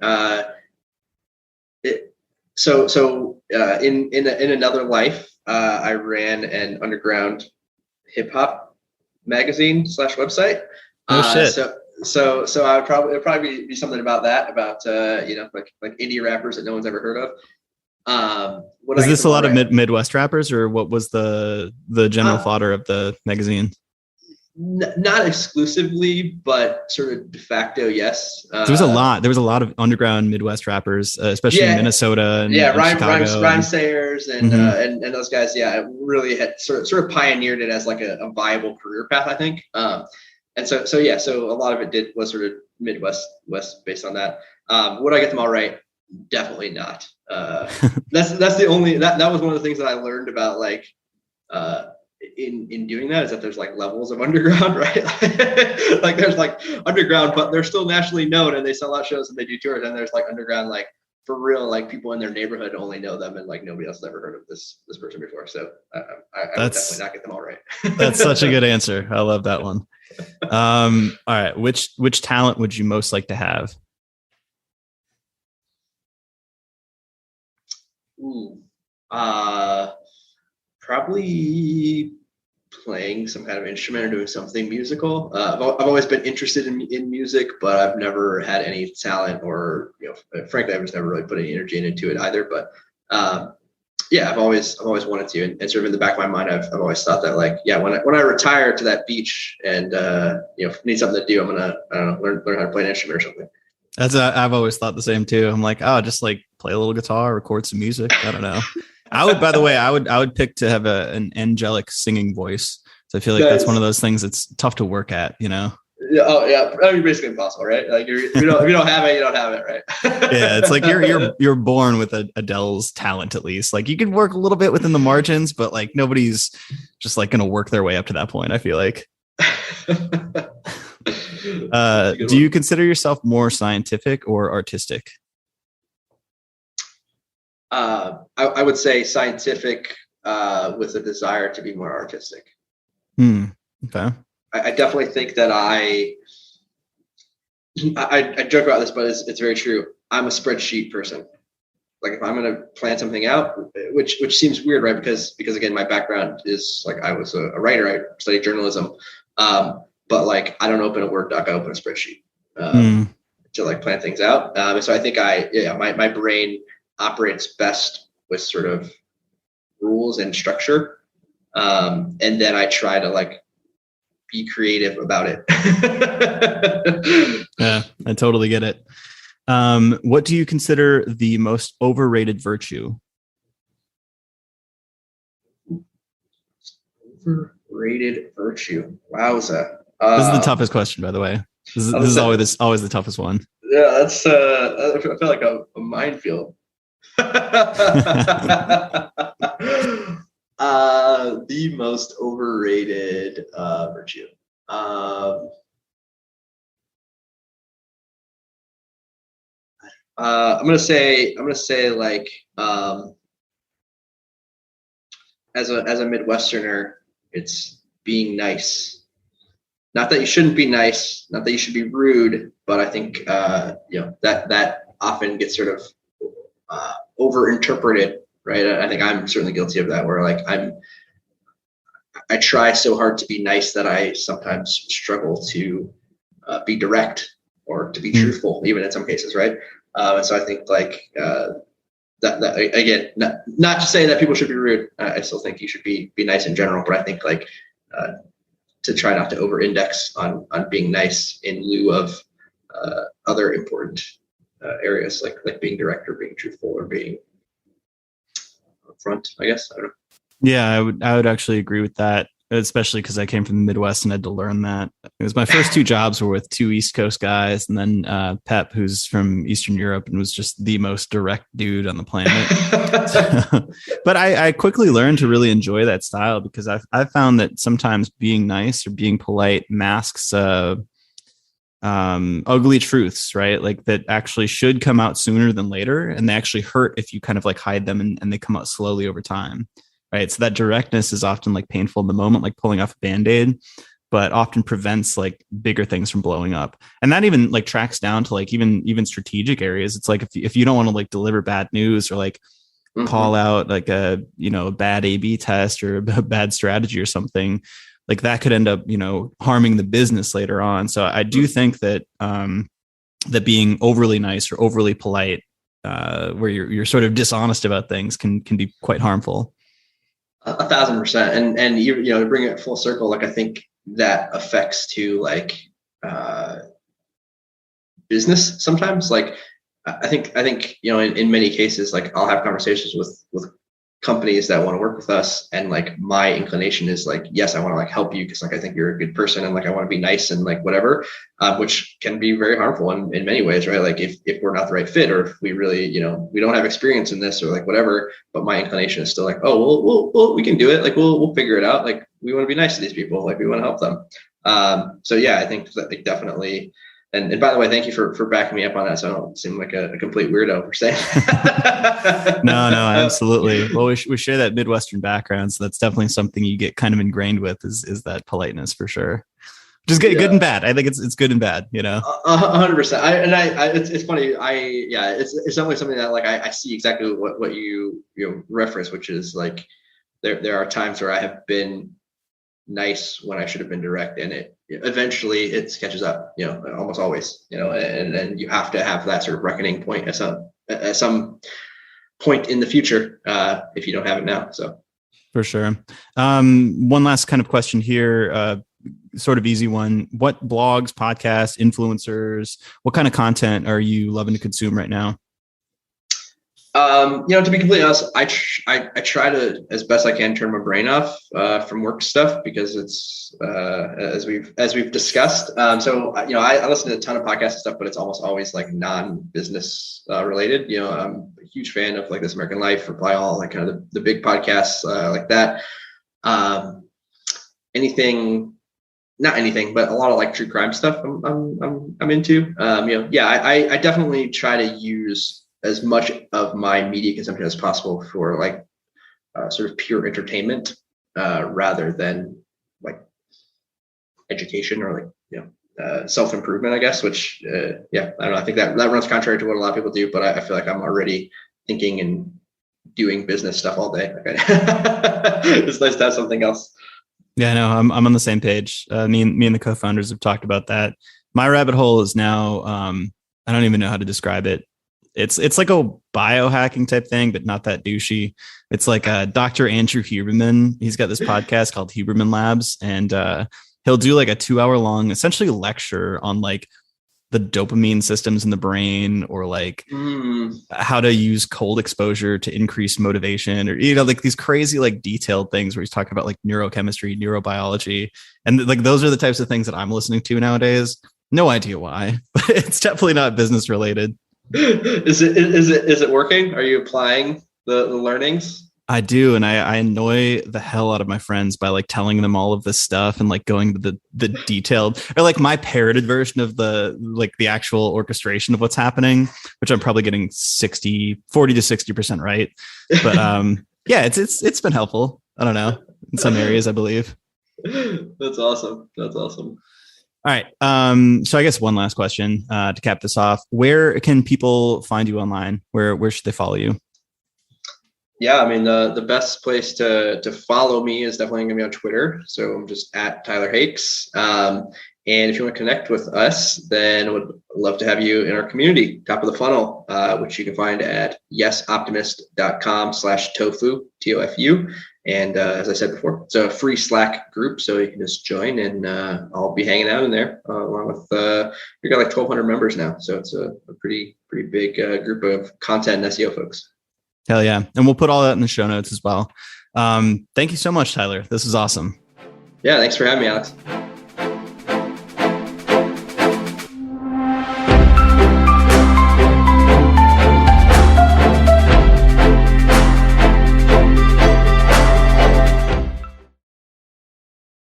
So In another life, I ran an underground hip hop magazine / website. Oh shit. So I would probably be something about that, about like indie rappers that no one's ever heard of. Is this a lot of Midwest rappers, or what was the general fodder of the magazine? Not exclusively, but sort of de facto, yes. There was a lot of underground Midwest rappers, especially in Minnesota and Chicago, rhyme sayers and those guys. Yeah, really had sort of pioneered it as like a viable career path, I think. And so a lot of it was sort of Midwest based on that. Would I get them all right? Definitely not. That's the only that was one of the things that I learned about like in doing that, is that there's like levels of underground, right? Like there's like underground, but they're still nationally known and they sell out shows and they do tours. And there's like underground, like for real, like people in their neighborhood only know them and like nobody else has ever heard of this person before. So I would definitely not get them all right. That's such a good answer. I love that one. All right. Which talent would you most like to have? Ooh, probably playing some kind of instrument or doing something musical. I've always been interested in music, but I've never had any talent, or frankly, I've just never really put any energy into it either. But I've always wanted to, and sort of in the back of my mind, I've always thought that like, when I retire to that beach and need something to do, I'm gonna learn how to play an instrument or something. I've always thought the same too. I'm like, just like play a little guitar, record some music. I don't know. I would pick to have an angelic singing voice. So I feel like that's one of those things that's tough to work at, Yeah. Oh yeah. I mean, basically impossible, right? Like if you don't have it, you don't have it, right? Yeah. It's like you're born with Adele's talent, at least. Like you can work a little bit within the margins, but like nobody's just like going to work their way up to that point, I feel like. Do you consider yourself more scientific or artistic? I would say scientific with a desire to be more artistic. Okay. I definitely think that I joke about this, but it's very true. I'm a spreadsheet person. Like if I'm going to plan something out, which seems weird, right? Because again, my background is like I was a writer. I studied journalism. But like I don't open a Word doc, I open a spreadsheet to like plan things out. So I think my brain operates best with sort of rules and structure. And then I try to like be creative about it. Yeah, I totally get it. What do you consider the most overrated virtue? Overrated virtue. Wowza. This is the toughest question, by the way. This is always the toughest one. Yeah, that's I feel like a minefield. The most overrated virtue. I'm gonna say like as a Midwesterner, it's being nice. Not that you shouldn't be nice, not that you should be rude, but I think that often gets sort of overinterpreted, right? I think I'm certainly guilty of that, where like I try so hard to be nice that I sometimes struggle to be direct or to be truthful, even in some cases, right? And so I think like that again, not to say that people should be rude. I still think you should be nice in general, but I think like to try not to over-index on being nice in lieu of other important areas like being direct or being truthful or being upfront, I guess. I don't know. Yeah, I would actually agree with that, especially because I came from the Midwest and had to learn that. It was my first two jobs were with two East Coast guys, and then Pep, who's from Eastern Europe and was just the most direct dude on the planet. But I quickly learned to really enjoy that style, because I found that sometimes being nice or being polite masks ugly truths, right? Like that actually should come out sooner than later, and they actually hurt if you kind of like hide them and they come out slowly over time. Right. So that directness is often like painful in the moment, like pulling off a Band-Aid, but often prevents like bigger things from blowing up. And that even like tracks down to like even strategic areas. It's like if you don't want to like deliver bad news or like call out like a bad A/B test or a bad strategy or something, like that could end up harming the business later on. So I do think that that being overly nice or overly polite, where you're sort of dishonest about things, can be quite harmful. 1,000%. And to bring it full circle, like I think that affects to like business sometimes. Like I think in many cases, like I'll have conversations with companies that want to work with us, and like my inclination is like, yes, I want to like help you because like I think you're a good person, and like I want to be nice and like whatever, which can be very harmful in many ways, right? Like if we're not the right fit, or if we really we don't have experience in this or like whatever, but my inclination is still like, oh well we can do it, like we'll figure it out, like we want to be nice to these people, like we want to help them. So yeah, I think that like definitely. And by the way, thank you for backing me up on that, so I don't seem like a complete weirdo for saying. No, absolutely. Well, we share that Midwestern background, so that's definitely something you get kind of ingrained with is that politeness for sure. Which is good and bad. I think it's good and bad, 100%. It's funny. It's definitely something that like I see exactly what you reference, which is like there are times where I have been nice when I should have been direct, and it eventually catches up, almost always, and then you have to have that sort of reckoning point at some point in the future, if you don't have it now. So for sure. One last kind of question here, sort of easy one. What blogs, podcasts, influencers, what kind of content are you loving to consume right now? To be completely honest, I try to, as best I can, turn my brain off from work stuff, because it's as we've discussed. So I listen to a ton of podcasts and stuff, but it's almost always like non-business related. I'm a huge fan of like This American Life, Reply All, like kind of the big podcasts like that. Not anything, but a lot of like true crime stuff I'm into. I definitely try to use as much of my media consumption as possible for like sort of pure entertainment, rather than like education or like self-improvement, I guess, which I don't know. I think that runs contrary to what a lot of people do, but I feel like I'm already thinking and doing business stuff all day. Like it's nice to have something else. Yeah, no, I'm on the same page. Me and the co-founders have talked about that. My rabbit hole is now, I don't even know how to describe it. It's like a biohacking type thing, but not that douchey. It's like Dr. Andrew Huberman. He's got this podcast called Huberman Labs, and he'll do like a 2-hour long, essentially lecture on like the dopamine systems in the brain, or like how to use cold exposure to increase motivation, or like these crazy like detailed things where he's talking about like neurochemistry, neurobiology, and like those are the types of things that I'm listening to nowadays. No idea why, but it's definitely not business related. Is it working? Are you applying the learnings? I do, and I annoy the hell out of my friends by like telling them all of this stuff and like going to the detailed, or like my parroted version of the actual orchestration of what's happening, which I'm probably getting 40 to 60% right. But it's been helpful. I don't know, in some areas, I believe. That's awesome. All right. So I guess one last question to cap this off. Where can people find you online? Where should they follow you? Yeah, I mean, the best place to follow me is definitely going to be on Twitter. So I'm just at Tyler Hakes. And if you want to connect with us, then would love to have you in our community, top of the funnel, which you can find at yesoptimist.com/tofu, TOFU. And as I said before, it's a free Slack group, so you can just join, and I'll be hanging out in there along with we've got like 1,200 members now, so it's a pretty big group of content and SEO folks. Hell yeah, and we'll put all that in the show notes as well. Thank you so much, Tyler. This is awesome. Yeah, thanks for having me, Alex.